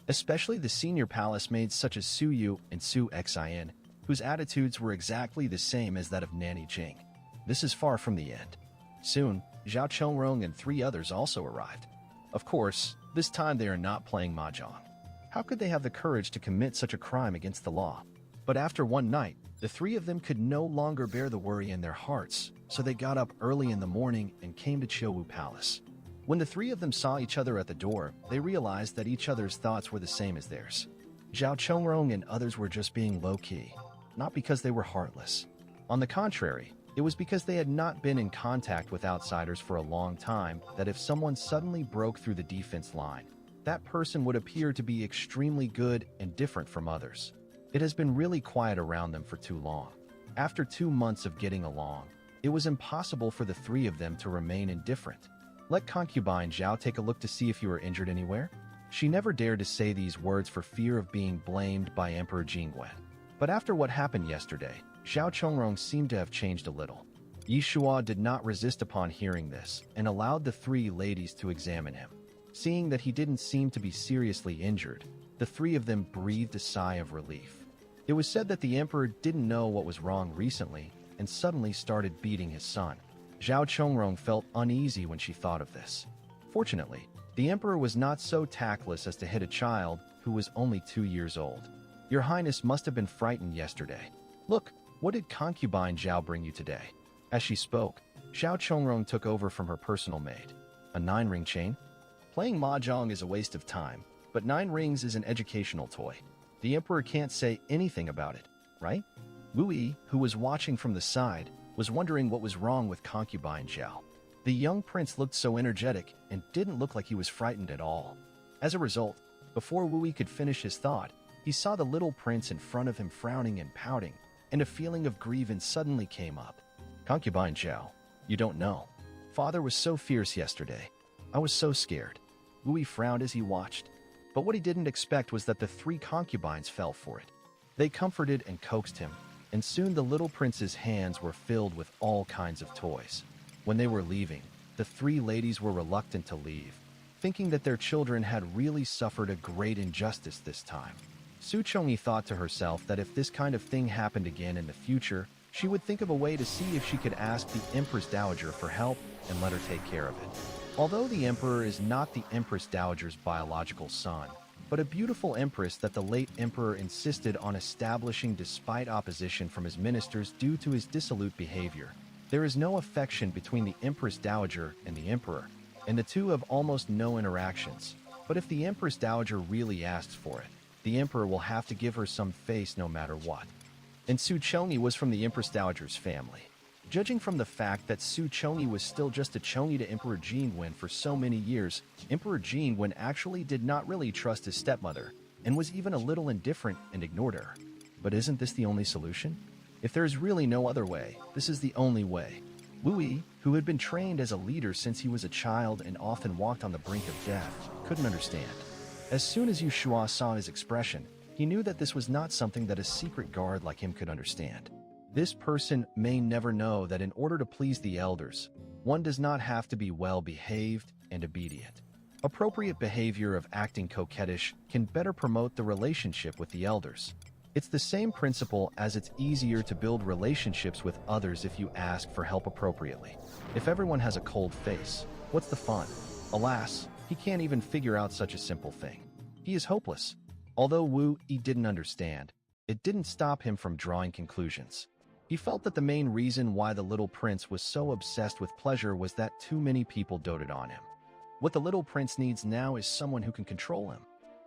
Especially the senior palace maids such as Su Yu and Su Xin, whose attitudes were exactly the same as that of Nanny Jing. This is far from the end. Soon, Zhao Chongrong and 3 others also arrived. Of course, this time they are not playing mahjong. How could they have the courage to commit such a crime against the law? But after one night, the 3 of them could no longer bear the worry in their hearts, so they got up early in the morning and came to Qiuwu Palace. When the 3 of them saw each other at the door, they realized that each other's thoughts were the same as theirs. Zhao Chongrong and others were just being low-key, not because they were heartless. On the contrary, it was because they had not been in contact with outsiders for a long time that if someone suddenly broke through the defense line, that person would appear to be extremely good and different from others. It has been really quiet around them for too long. After 2 months of getting along, it was impossible for the 3 of them to remain indifferent. Let concubine Zhao take a look to see if you are injured anywhere. She never dared to say these words for fear of being blamed by Emperor Jingwen. But after what happened yesterday, Zhao Chongrong seemed to have changed a little. Yishua did not resist upon hearing this and allowed the 3 ladies to examine him. Seeing that he didn't seem to be seriously injured, the 3 of them breathed a sigh of relief. It was said that the emperor didn't know what was wrong recently and suddenly started beating his son. Zhao Chongrong felt uneasy when she thought of this. Fortunately, the emperor was not so tactless as to hit a child who was only 2 years old. Your Highness must have been frightened yesterday. Look, what did concubine Zhao bring you today? As she spoke, Zhao Chongrong took over from her personal maid. A 9-ring chain? Playing mahjong is a waste of time, but 9 rings is an educational toy. The emperor can't say anything about it, right? Louis, who was watching from the side, was wondering what was wrong with concubine Zhao. The young prince looked so energetic and didn't look like he was frightened at all. As a result, before Louis could finish his thought, he saw the little prince in front of him frowning and pouting, and a feeling of grievance suddenly came up. Concubine Zhao, you don't know. Father was so fierce yesterday. I was so scared. Louis frowned as he watched. But what he didn't expect was that the 3 concubines fell for it. They comforted and coaxed him, and soon the little prince's hands were filled with all kinds of toys. When they were leaving, the 3 ladies were reluctant to leave, thinking that their children had really suffered a great injustice this time. Su Chongyi thought to herself that if this kind of thing happened again in the future, she would think of a way to see if she could ask the Empress Dowager for help and let her take care of it. Although the Emperor is not the Empress Dowager's biological son, but a beautiful empress that the late emperor insisted on establishing despite opposition from his ministers due to his dissolute behavior, there is no affection between the Empress Dowager and the emperor, and the two have almost no interactions. But if the Empress Dowager really asks for it, the emperor will have to give her some face no matter what. And Su Chongyi was from the Empress Dowager's family. Judging from the fact that Su Chongyi was still just a Chongyi to Emperor Jinwen for so many years, Emperor Jinwen actually did not really trust his stepmother, and was even a little indifferent and ignored her. But isn't this the only solution? If there is really no other way, this is the only way. Wu Yi, who had been trained as a leader since he was a child and often walked on the brink of death, couldn't understand. As soon as Yu Shua saw his expression, he knew that this was not something that a secret guard like him could understand. This person may never know that in order to please the elders, one does not have to be well-behaved and obedient. Appropriate behavior of acting coquettish can better promote the relationship with the elders. It's the same principle as it's easier to build relationships with others if you ask for help appropriately. If everyone has a cold face, what's the fun? Alas, he can't even figure out such a simple thing. He is hopeless. Although Wu Yi didn't understand, it didn't stop him from drawing conclusions. He felt that the main reason why the little prince was so obsessed with pleasure was that too many people doted on him. What the little prince needs now is someone who can control him.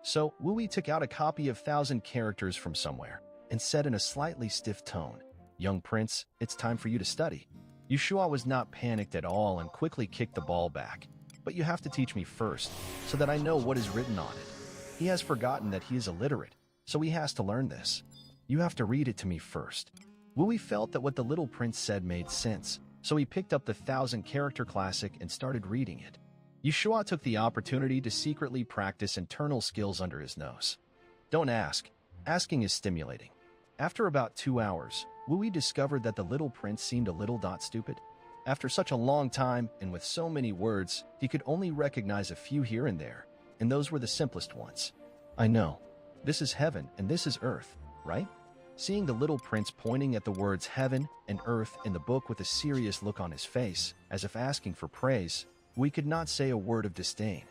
So Wu Yi took out a copy of 1,000 characters from somewhere and said in a slightly stiff tone, "Young prince, it's time for you to study." Yu Shua was not panicked at all and quickly kicked the ball back. "But you have to teach me first, so that I know what is written on it." He has forgotten that he is illiterate, so he has to learn this. "You have to read it to me first." Wu Yi felt that what the little prince said made sense, so he picked up the 1,000-character classic and started reading it. Yu Shua took the opportunity to secretly practice internal skills under his nose. Don't ask. Asking is stimulating. After about 2 hours, Wu Yi discovered that the little prince seemed a little stupid. After such a long time and with so many words, he could only recognize a few here and there, and those were the simplest ones. "I know. This is heaven and this is earth, right?" Seeing the little prince pointing at the words heaven and earth in the book with a serious look on his face, as if asking for praise, Wu Yi could not say a word of disdain.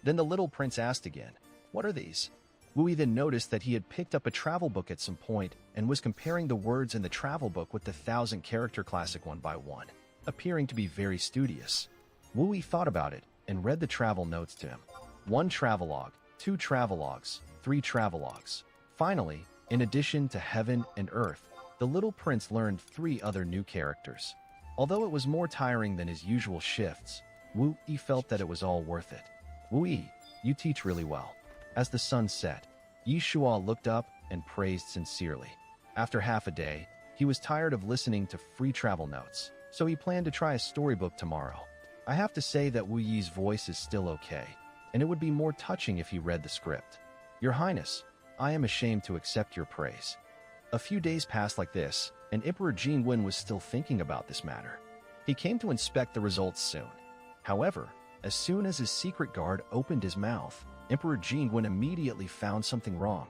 Then the little prince asked again, "What are these?" Wu Yi then noticed that he had picked up a travel book at some point and was comparing the words in the travel book with the 1,000-character classic one by one, appearing to be very studious. Wu Yi thought about it and read the travel notes to him. 1 travelogue, 2 travelogues, 3 travelogues. Finally, in addition to heaven and earth, the little prince learned 3 other new characters. Although it was more tiring than his usual shifts, Wu Yi felt that it was all worth it. "Wu Yi, you teach really well." As the sun set, Yi Shua looked up and praised sincerely. After half a day, he was tired of listening to free travel notes, so he planned to try a storybook tomorrow. I have to say that Wu Yi's voice is still okay, and it would be more touching if he read the script. "Your Highness, I am ashamed to accept your praise." A few days passed like this, and Emperor Jinwen was still thinking about this matter. He came to inspect the results soon. However, as soon as his secret guard opened his mouth, Emperor Jinwen immediately found something wrong.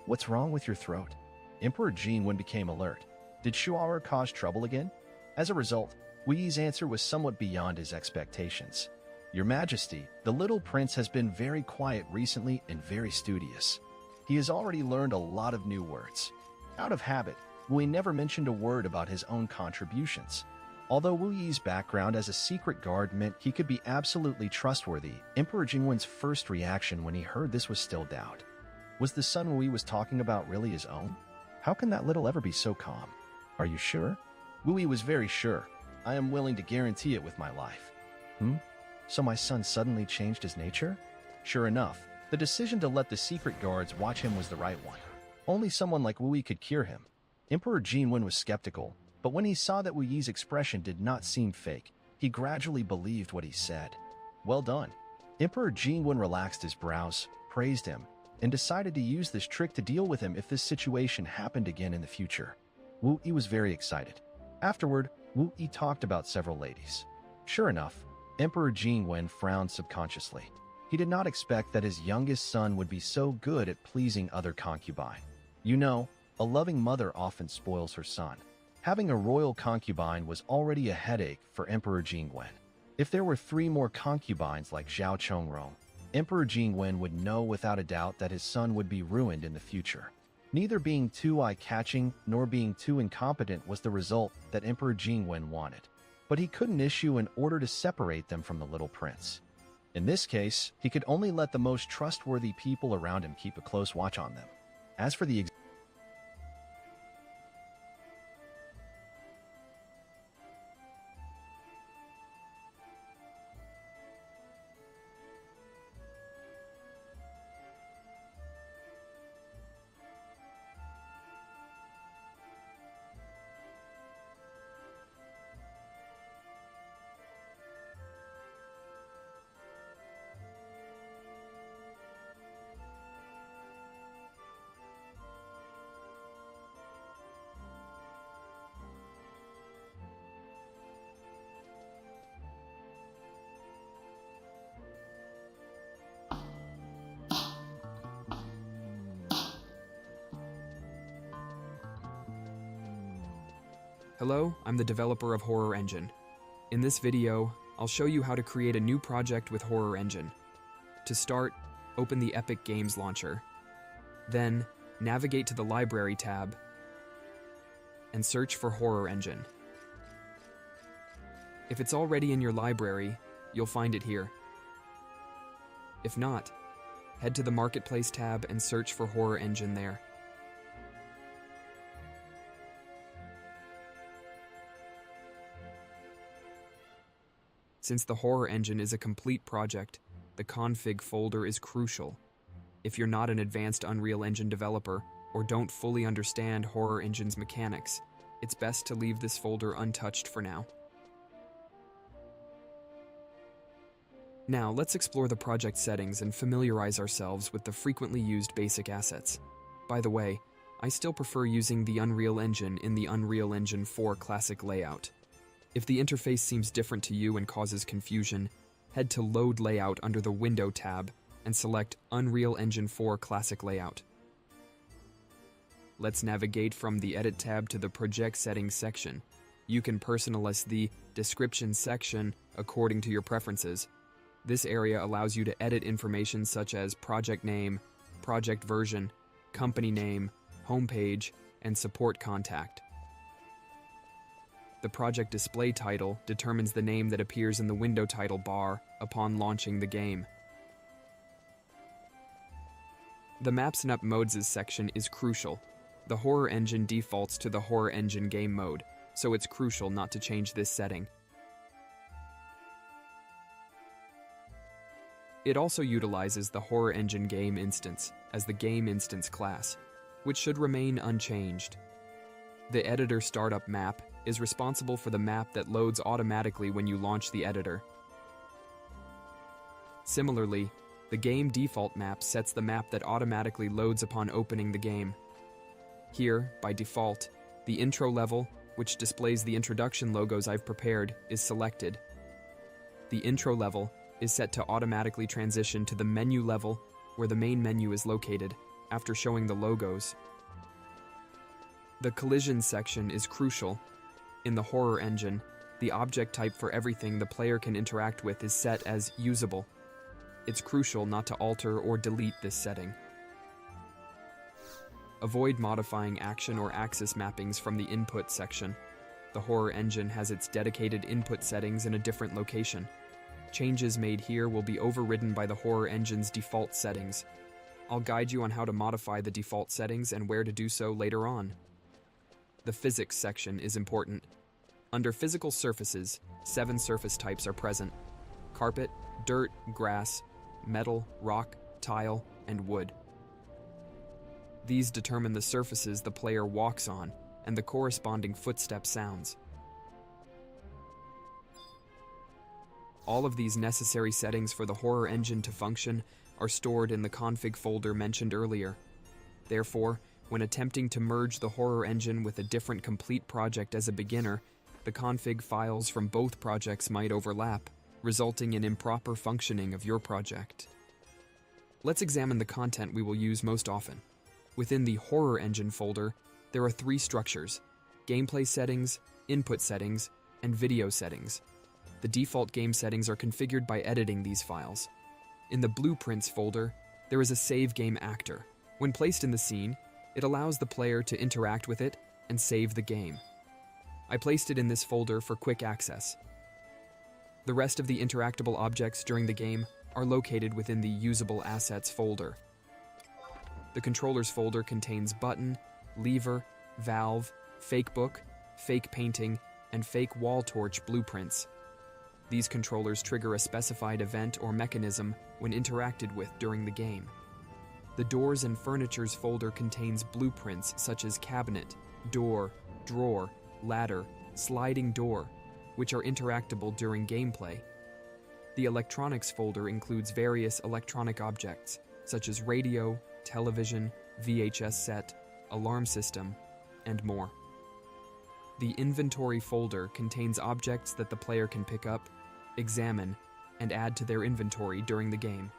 What's wrong with your throat?" Emperor Jinwen became alert. Did Shuaer cause trouble again? As a result, Wu Yi's answer was somewhat beyond his expectations. "Your Majesty, the little prince has been very quiet recently and very studious. He has already learned a lot of new words. Out of habit, Wu Yi never mentioned a word about his own contributions. Although Wu Yi's background as a secret guard meant he could be absolutely trustworthy, Emperor Jingwen's first reaction when he heard this was still doubt. Was the son Wu Yi was talking about really his own? How can that little ever be so calm? "Are you sure?" Wu Yi was very sure. "I am willing to guarantee it with my life." So my son suddenly changed his nature? Sure enough, the decision to let the secret guards watch him was the right one. Only someone like Wu Yi could cure him. Emperor Jinwen was skeptical, but when he saw that Wu Yi's expression did not seem fake, he gradually believed what he said. Well done. Emperor Jinwen relaxed his brows, praised him, and decided to use this trick to deal with him if this situation happened again in the future. Wu Yi was very excited. Afterward, Wu Yi talked about several ladies. Sure enough, Emperor Jingwen frowned subconsciously. He did not expect that his youngest son would be so good at pleasing other concubine. You know, a loving mother often spoils her son. Having a royal concubine was already a headache for Emperor Jingwen. If there were 3 more concubines like Zhao Chongrong, Emperor Jingwen would know without a doubt that his son would be ruined in the future. Neither being too eye-catching nor being too incompetent was the result that Emperor Jingwen wanted. But he couldn't issue an order to separate them from the little prince. In this case, he could only let the most trustworthy people around him keep a close watch on them. As for the Hello, I'm the developer of Horror Engine. In this video, I'll show you how to create a new project with Horror Engine. To start, open the Epic Games launcher. Then, navigate to the Library tab and search for Horror Engine. If it's already in your library, you'll find it here. If not, head to the Marketplace tab and search for Horror Engine there. Since the Horror Engine is a complete project, the config folder is crucial. If you're not an advanced Unreal Engine developer or don't fully understand Horror Engine's mechanics, it's best to leave this folder untouched for now. Now, let's explore the project settings and familiarize ourselves with the frequently used basic assets. By the way, I still prefer using the Unreal Engine in the Unreal Engine 4 Classic layout. If the interface seems different to you and causes confusion, head to Load Layout under the Window tab and select Unreal Engine 4 Classic Layout. Let's navigate from the Edit tab to the Project Settings section. You can personalize the Description section according to your preferences. This area allows you to edit information such as project name, project version, company name, homepage, and support contact. The project display title determines the name that appears in the window title bar upon launching the game. The Maps and Up Modes section is crucial. The Horror Engine defaults to the Horror Engine game mode, so it's crucial not to change this setting. It also utilizes the Horror Engine game instance as the game instance class, which should remain unchanged. The Editor Startup map is responsible for the map that loads automatically when you launch the editor. Similarly, the game default map sets the map that automatically loads upon opening the game. Here, by default, the intro level, which displays the introduction logos I've prepared, is selected. The intro level is set to automatically transition to the menu level where the main menu is located, after showing the logos. The Collision section is crucial. In the Horror Engine, the object type for everything the player can interact with is set as usable. It's crucial not to alter or delete this setting. Avoid modifying action or axis mappings from the Input section. The Horror Engine has its dedicated input settings in a different location. Changes made here will be overridden by the Horror Engine's default settings. I'll guide you on how to modify the default settings and where to do so later on. The Physics section is important. Under physical surfaces, 7 surface types are present: carpet, dirt, grass, metal, rock, tile, and wood. These determine the surfaces the player walks on and the corresponding footstep sounds. All of these necessary settings for the Horror Engine to function are stored in the config folder mentioned earlier. Therefore, when attempting to merge the Horror Engine with a different complete project as a beginner, the config files from both projects might overlap. resulting in improper functioning of your project. Let's examine the content we will use most often. Within the Horror Engine folder, there are 3 structures: gameplay settings, input settings, and video settings. The default game settings are configured by editing these files. In the Blueprints folder, there is a save game actor. When placed in the scene, it allows the player to interact with it and save the game. I placed it in this folder for quick access. The rest of the interactable objects during the game are located within the Usable Assets folder. The Controllers folder contains button, lever, valve, fake book, fake painting, and fake wall torch blueprints. These controllers trigger a specified event or mechanism when interacted with during the game. The Doors and Furnitures folder contains blueprints such as cabinet, door, drawer, ladder, sliding door, which are interactable during gameplay. The Electronics folder includes various electronic objects, such as radio, television, VHS set, alarm system, and more. The Inventory folder contains objects that the player can pick up, examine, and add to their inventory during the game.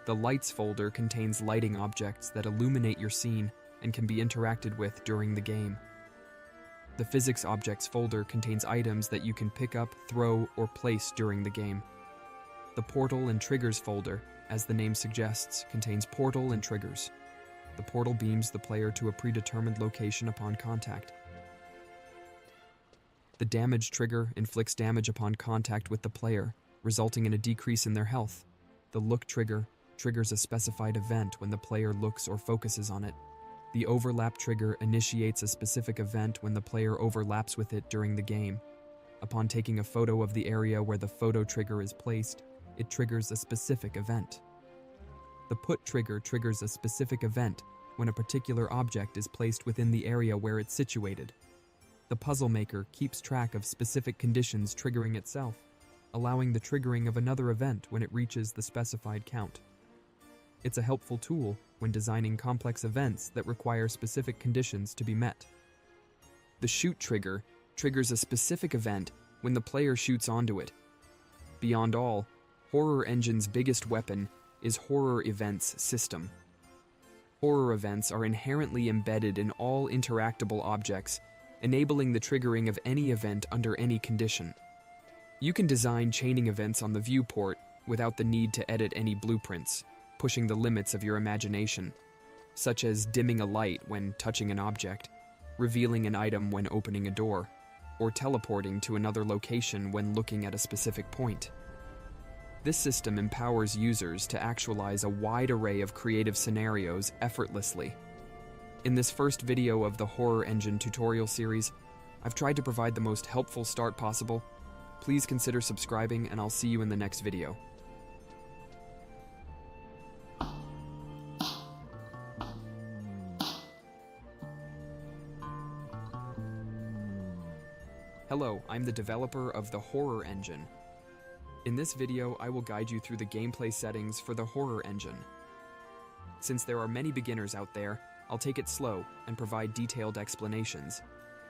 The Lights folder contains lighting objects that illuminate your scene and can be interacted with during the game. The Physics Objects folder contains items that you can pick up, throw, or place during the game. The Portal and Triggers folder, as the name suggests, contains portal and triggers. The portal beams the player to a predetermined location upon contact. The Damage trigger inflicts damage upon contact with the player, resulting in a decrease in their health. The Look trigger triggers a specified event when the player looks or focuses on it. The Overlap trigger initiates a specific event when the player overlaps with it during the game. Upon taking a photo of the area where the photo trigger is placed, it triggers a specific event. The Put trigger triggers a specific event when a particular object is placed within the area where it's situated. The Puzzle Maker keeps track of specific conditions triggering itself, allowing the triggering of another event when it reaches the specified count. It's a helpful tool when designing complex events that require specific conditions to be met. The Shoot trigger triggers a specific event when the player shoots onto it. Beyond all, Horror Engine's biggest weapon is Horror Events system. Horror events are inherently embedded in all interactable objects, enabling the triggering of any event under any condition. You can design chaining events on the viewport without the need to edit any blueprints, pushing the limits of your imagination, such as dimming a light when touching an object, revealing an item when opening a door, or teleporting to another location when looking at a specific point. This system empowers users to actualize a wide array of creative scenarios effortlessly. In this first video of the Horror Engine tutorial series, I've tried to provide the most helpful start possible. Please consider subscribing, and I'll see you in the next video. Hello, I'm the developer of the Horror Engine. In this video, I will guide you through the gameplay settings for the Horror Engine. Since there are many beginners out there, I'll take it slow and provide detailed explanations.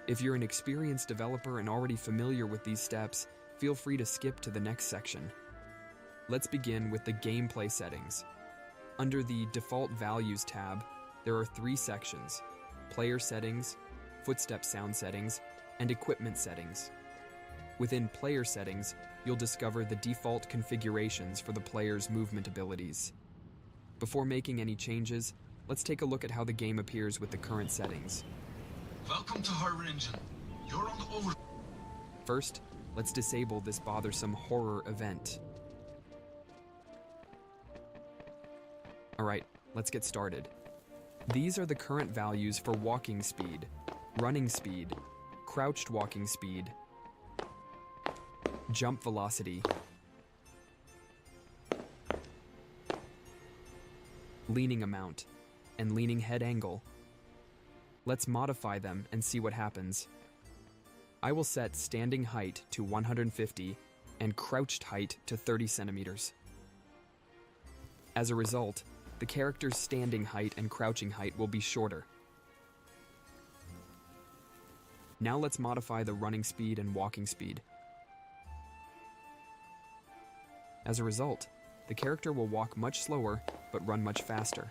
If you're an experienced developer and already familiar with these steps, feel free to skip to the next section. Let's begin with the gameplay settings. Under the Default Values tab, there are 3 sections: Player Settings, Footstep Sound Settings, and Equipment Settings. Within Player Settings, you'll discover the default configurations for the player's movement abilities. Before making any changes, let's take a look at how the game appears with the current settings. Welcome to Horror Engine. You're on the over... First, let's disable this bothersome horror event. Alright, let's get started. These are the current values for walking speed, running speed, crouched walking speed, jump velocity, leaning amount, and leaning head angle. Let's modify them and see what happens. I will set standing height to 150 and crouched height to 30 centimeters. As a result, the character's standing height and crouching height will be shorter. Now let's modify the running speed and walking speed. As a result, the character will walk much slower but run much faster.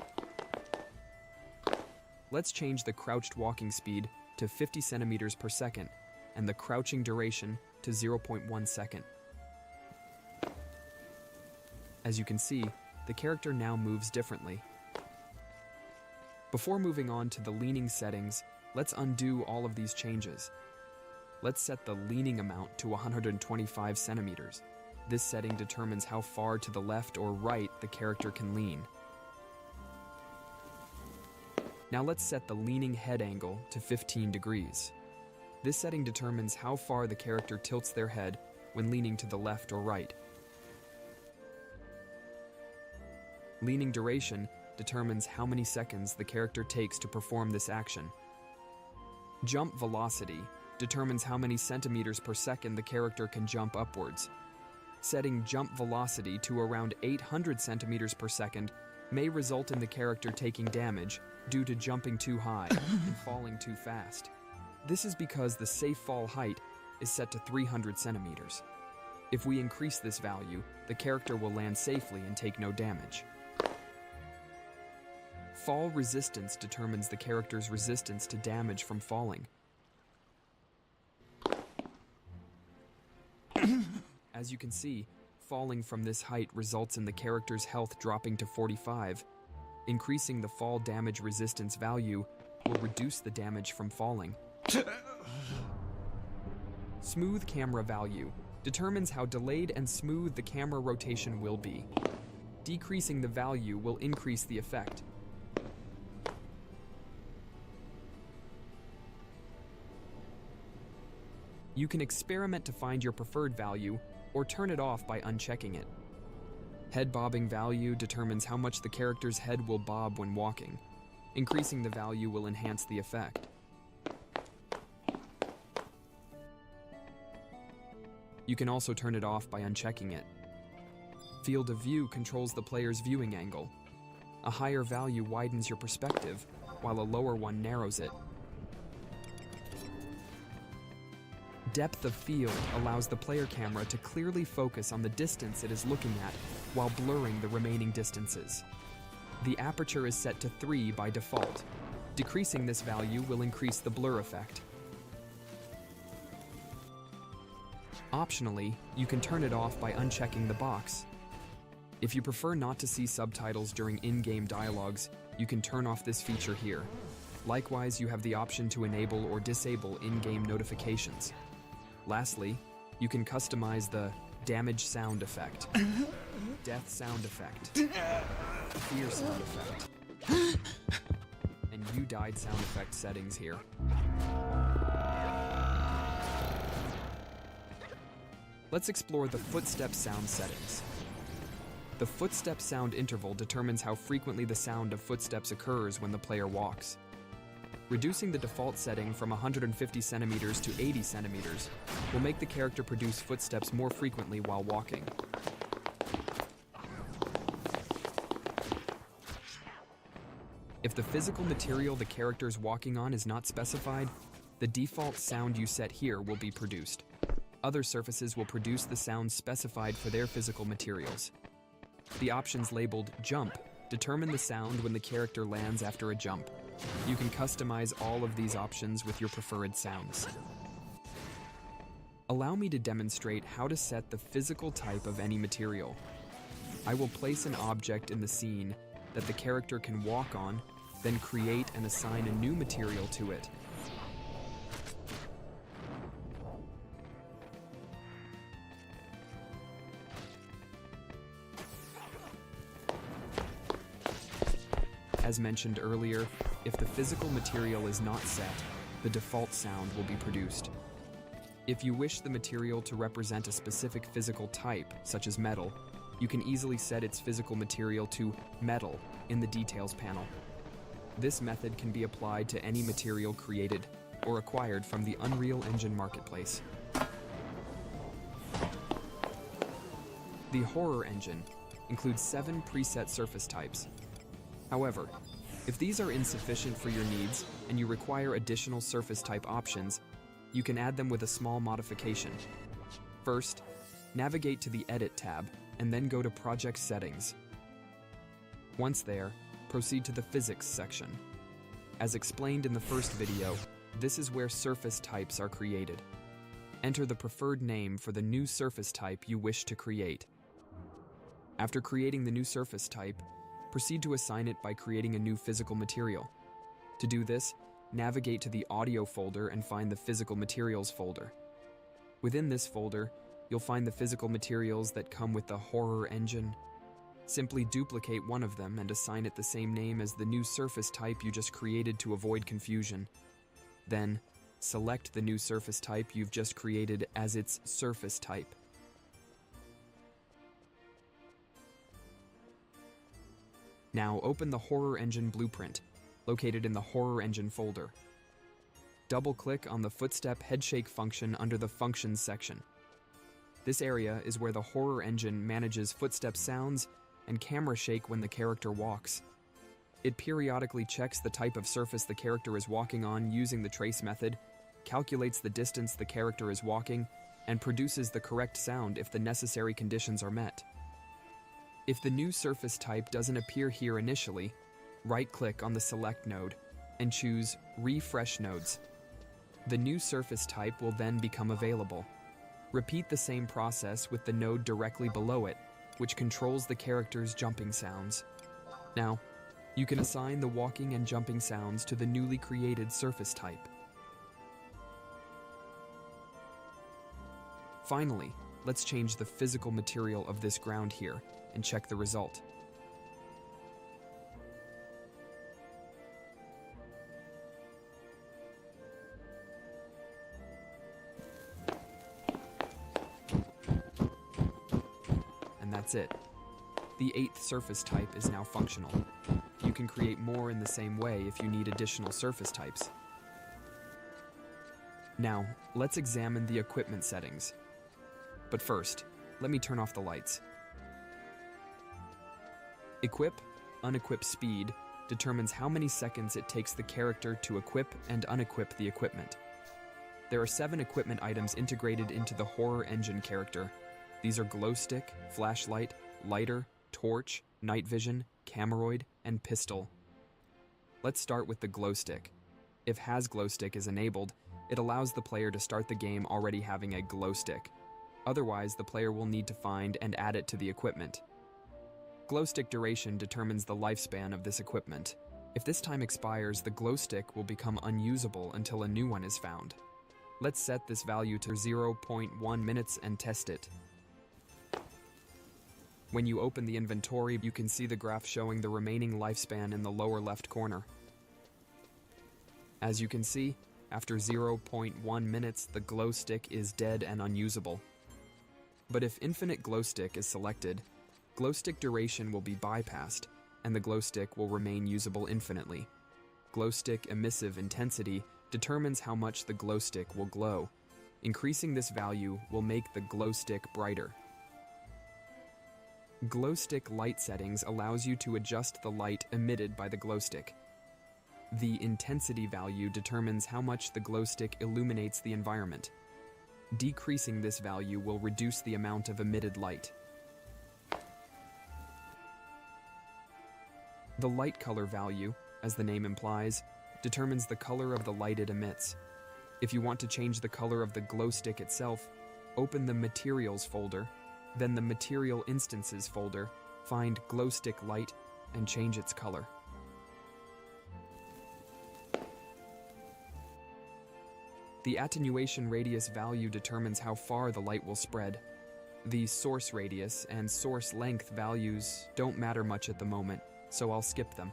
Let's change the crouched walking speed to 50 centimeters per second and the crouching duration to 0.1 second. As you can see, the character now moves differently. Before moving on to the leaning settings, let's undo all of these changes. Let's set the leaning amount to 125 centimeters. This setting determines how far to the left or right the character can lean. Now let's set the leaning head angle to 15 degrees. This setting determines how far the character tilts their head when leaning to the left or right. Leaning duration determines how many seconds the character takes to perform this action. Jump velocity determines how many centimeters per second the character can jump upwards. Setting jump velocity to around 800 centimeters per second may result in the character taking damage due to jumping too high and falling too fast. This is because the safe fall height is set to 300 centimeters. If we increase this value, the character will land safely and take no damage. Fall resistance determines the character's resistance to damage from falling. As you can see, falling from this height results in the character's health dropping to 45. Increasing the fall damage resistance value will reduce the damage from falling. Smooth camera value determines how delayed and smooth the camera rotation will be. Decreasing the value will increase the effect. You can experiment to find your preferred value or turn it off by unchecking it. Head bobbing value determines how much the character's head will bob when walking. Increasing the value will enhance the effect. You can also turn it off by unchecking it. Field of view controls the player's viewing angle. A higher value widens your perspective, while a lower one narrows it. Depth of field allows the player camera to clearly focus on the distance it is looking at while blurring the remaining distances. The aperture is set to 3 by default. Decreasing this value will increase the blur effect. Optionally, you can turn it off by unchecking the box. If you prefer not to see subtitles during in-game dialogues, you can turn off this feature here. Likewise, you have the option to enable or disable in-game notifications. Lastly, you can customize the damage sound effect, death sound effect, fear sound effect, and you died sound effect settings here. Let's explore the footstep sound settings. The footstep sound interval determines how frequently the sound of footsteps occurs when the player walks. Reducing the default setting from 150 centimeters to 80 centimeters will make the character produce footsteps more frequently while walking. If the physical material the character is walking on is not specified, the default sound you set here will be produced. Other surfaces will produce the sound specified for their physical materials. The options labeled jump determine the sound when the character lands after a jump. You can customize all of these options with your preferred sounds. Allow me to demonstrate how to set the physical type of any material. I will place an object in the scene that the character can walk on, then create and assign a new material to it. As mentioned earlier, if the physical material is not set, the default sound will be produced. If you wish the material to represent a specific physical type, such as metal, you can easily set its physical material to metal in the details panel. This method can be applied to any material created or acquired from the Unreal Engine marketplace. The Horror Engine includes 7 preset surface types. However, if these are insufficient for your needs and you require additional surface type options, you can add them with a small modification. First, navigate to the Edit tab and then go to Project Settings. Once there, proceed to the Physics section. As explained in the first video, this is where surface types are created. Enter the preferred name for the new surface type you wish to create. After creating the new surface type, proceed to assign it by creating a new physical material. To do this, navigate to the Audio folder and find the Physical Materials folder. Within this folder, you'll find the physical materials that come with the horror engine. Simply duplicate one of them and assign it the same name as the new surface type you just created to avoid confusion. Then, select the new surface type you've just created as its surface type. Now open the Horror Engine blueprint, located in the Horror Engine folder. Double-click on the Footstep Headshake function under the Functions section. This area is where the Horror Engine manages footstep sounds and camera shake when the character walks. It periodically checks the type of surface the character is walking on using the trace method, calculates the distance the character is walking, and produces the correct sound if the necessary conditions are met. If the new surface type doesn't appear here initially, right-click on the Select node and choose Refresh Nodes. The new surface type will then become available. Repeat the same process with the node directly below it, which controls the character's jumping sounds. Now, you can assign the walking and jumping sounds to the newly created surface type. Finally, let's change the physical material of this ground here and check the result. And that's it. The 8th surface type is now functional. You can create more in the same way if you need additional surface types. Now, let's examine the equipment settings. But first, let me turn off the lights. Equip, unequip speed determines how many seconds it takes the character to equip and unequip the equipment. There are 7 equipment items integrated into the Horror Engine character. These are glow stick, flashlight, lighter, torch, night vision, cameroid, and pistol. Let's start with the glow stick. If has glow stick is enabled, it allows the player to start the game already having a glow stick. Otherwise, the player will need to find and add it to the equipment. Glow stick duration determines the lifespan of this equipment. If this time expires, the glow stick will become unusable until a new one is found. Let's set this value to 0.1 minutes and test it. When you open the inventory, you can see the graph showing the remaining lifespan in the lower left corner. As you can see, after 0.1 minutes, the glow stick is dead and unusable. But if infinite glow stick is selected, glow stick duration will be bypassed, and the glow stick will remain usable infinitely. Glow stick emissive intensity determines how much the glow stick will glow. Increasing this value will make the glow stick brighter. Glow stick light settings allows you to adjust the light emitted by the glow stick. The intensity value determines how much the glow stick illuminates the environment. Decreasing this value will reduce the amount of emitted light. The light color value, as the name implies, determines the color of the light it emits. If you want to change the color of the glow stick itself, open the Materials folder, then the Material Instances folder, find Glow Stick Light, and change its color. The attenuation radius value determines how far the light will spread. The source radius and source length values don't matter much at the moment, so I'll skip them.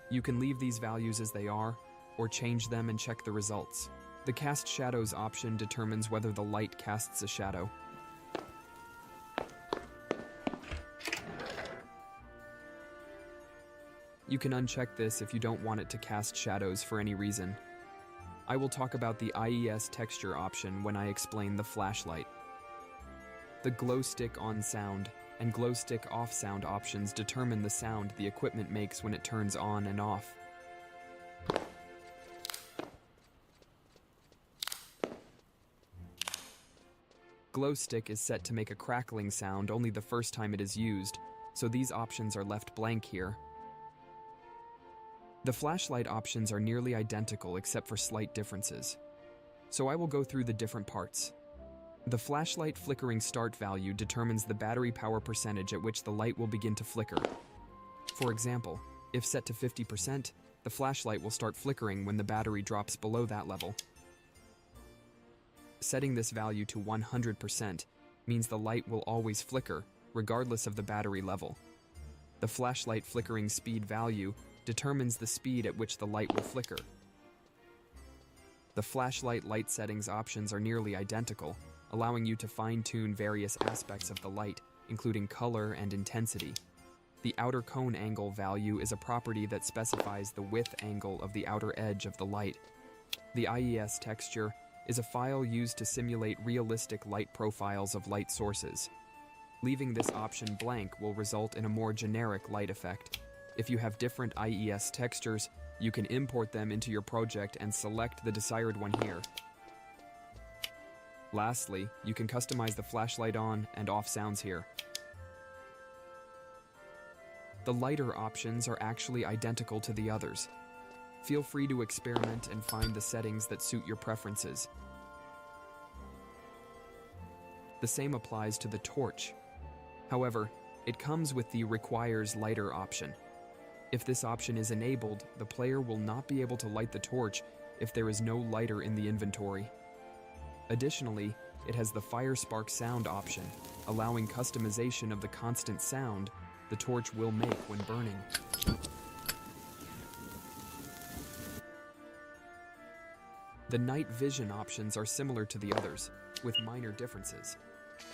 You can leave these values as they are, or change them and check the results. The Cast Shadows option determines whether the light casts a shadow. You can uncheck this if you don't want it to cast shadows for any reason. I will talk about the IES texture option when I explain the flashlight. The glow stick on sound and glow stick off sound options determine the sound the equipment makes when it turns on and off. Glow stick is set to make a crackling sound only the first time it is used, so these options are left blank here. The flashlight options are nearly identical except for slight differences. So I will go through the different parts. The flashlight flickering start value determines the battery power percentage at which the light will begin to flicker. For example, if set to 50%, the flashlight will start flickering when the battery drops below that level. Setting this value to 100% means the light will always flicker, regardless of the battery level. The flashlight flickering speed value determines the speed at which the light will flicker. The flashlight light settings options are nearly identical, allowing you to fine-tune various aspects of the light, including color and intensity. The outer cone angle value is a property that specifies the width angle of the outer edge of the light. The IES texture is a file used to simulate realistic light profiles of light sources. Leaving this option blank will result in a more generic light effect. If you have different IES textures, you can import them into your project and select the desired one here. Lastly, you can customize the flashlight on and off sounds here. The lighter options are actually identical to the others. Feel free to experiment and find the settings that suit your preferences. The same applies to the torch. However, it comes with the requires lighter option. If this option is enabled, the player will not be able to light the torch if there is no lighter in the inventory. Additionally, it has the fire spark sound option, allowing customization of the constant sound the torch will make when burning. The night vision options are similar to the others, with minor differences.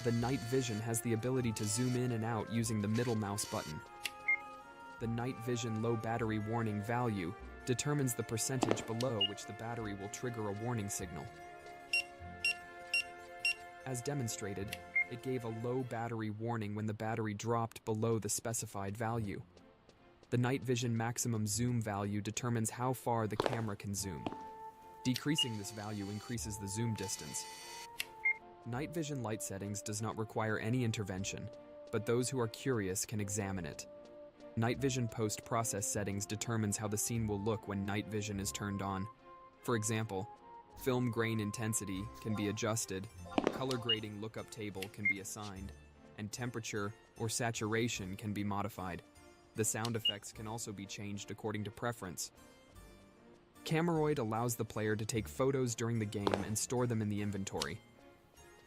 The night vision has the ability to zoom in and out using the middle mouse button. The night vision low battery warning value determines the percentage below which the battery will trigger a warning signal. As demonstrated, it gave a low battery warning when the battery dropped below the specified value. The night vision maximum zoom value determines how far the camera can zoom. Decreasing this value increases the zoom distance. Night vision light settings does not require any intervention, but those who are curious can examine it. Night vision post-process settings determines how the scene will look when night vision is turned on. For example, film grain intensity can be adjusted, color grading lookup table can be assigned, and temperature or saturation can be modified. The sound effects can also be changed according to preference. Cameroid allows the player to take photos during the game and store them in the inventory.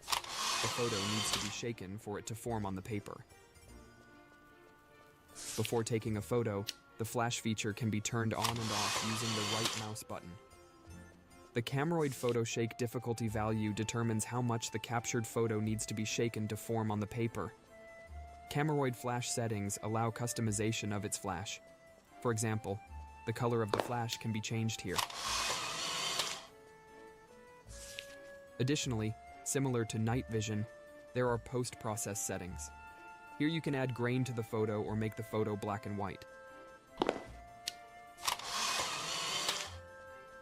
The photo needs to be shaken for it to form on the paper. Before taking a photo, the flash feature can be turned on and off using the right mouse button. The Cameroid photo shake difficulty value determines how much the captured photo needs to be shaken to form on the paper. Cameroid flash settings allow customization of its flash. For example, the color of the flash can be changed here. Additionally, similar to night vision, there are post-process settings. Here you can add grain to the photo or make the photo black and white.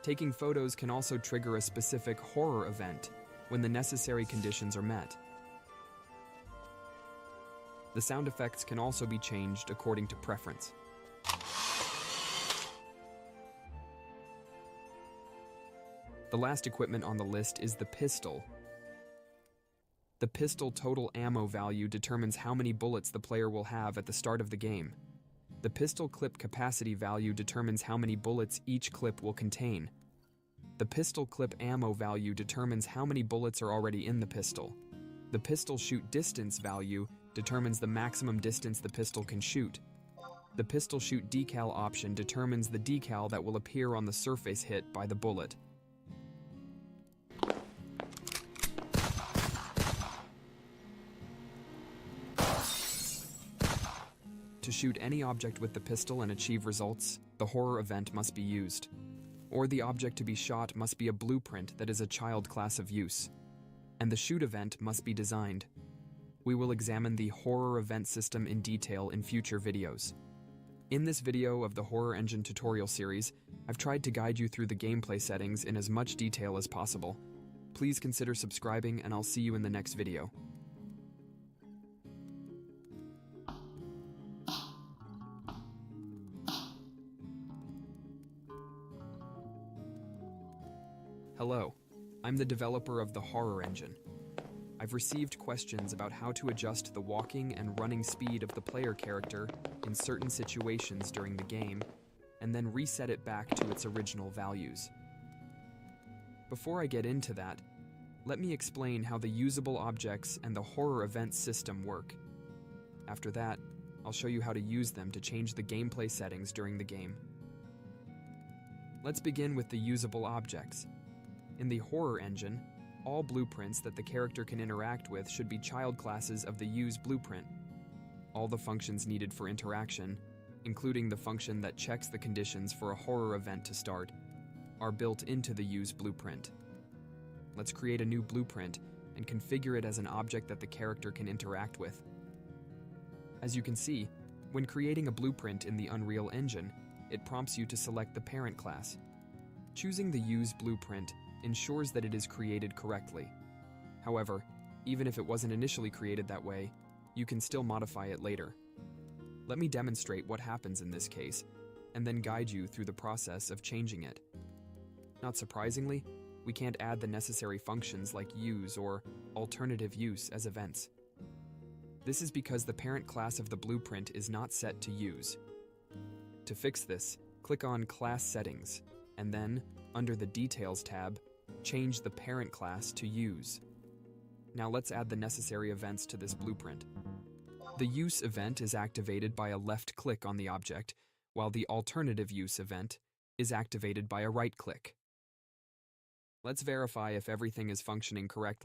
Taking photos can also trigger a specific horror event when the necessary conditions are met. The sound effects can also be changed according to preference. The last equipment on the list is the pistol. The pistol total ammo value determines how many bullets the player will have at the start of the game. The pistol clip capacity value determines how many bullets each clip will contain. The pistol clip ammo value determines how many bullets are already in the pistol. The pistol shoot distance value determines the maximum distance the pistol can shoot. The pistol shoot decal option determines the decal that will appear on the surface hit by the bullet. To shoot any object with the pistol and achieve results, the horror event must be used. Or the object to be shot must be a blueprint that is a child class of use. And the shoot event must be designed. We will examine the horror event system in detail in future videos. In this video of the Horror Engine tutorial series, I've tried to guide you through the gameplay settings in as much detail as possible. Please consider subscribing, and I'll see you in the next video. Hello, I'm the developer of the Horror Engine. I've received questions about how to adjust the walking and running speed of the player character in certain situations during the game, and then reset it back to its original values. Before I get into that, let me explain how the usable objects and the horror event system work. After that, I'll show you how to use them to change the gameplay settings during the game. Let's begin with the usable objects. In the Horror Engine, all blueprints that the character can interact with should be child classes of the Use blueprint. All the functions needed for interaction, including the function that checks the conditions for a horror event to start, are built into the Use blueprint. Let's create a new blueprint and configure it as an object that the character can interact with. As you can see, when creating a blueprint in the Unreal Engine, it prompts you to select the parent class. Choosing the Use blueprint ensures that it is created correctly. However, even if it wasn't initially created that way, you can still modify it later. Let me demonstrate what happens in this case, and then guide you through the process of changing it. Not surprisingly, we can't add the necessary functions like use or alternative use as events. This is because the parent class of the blueprint is not set to use. To fix this, click on Class Settings, and then, under the Details tab, change the parent class to Use. Now let's add the necessary events to this blueprint. The Use event is activated by a left click on the object, while the Alternative Use event is activated by a right click. Let's verify if everything is functioning correctly.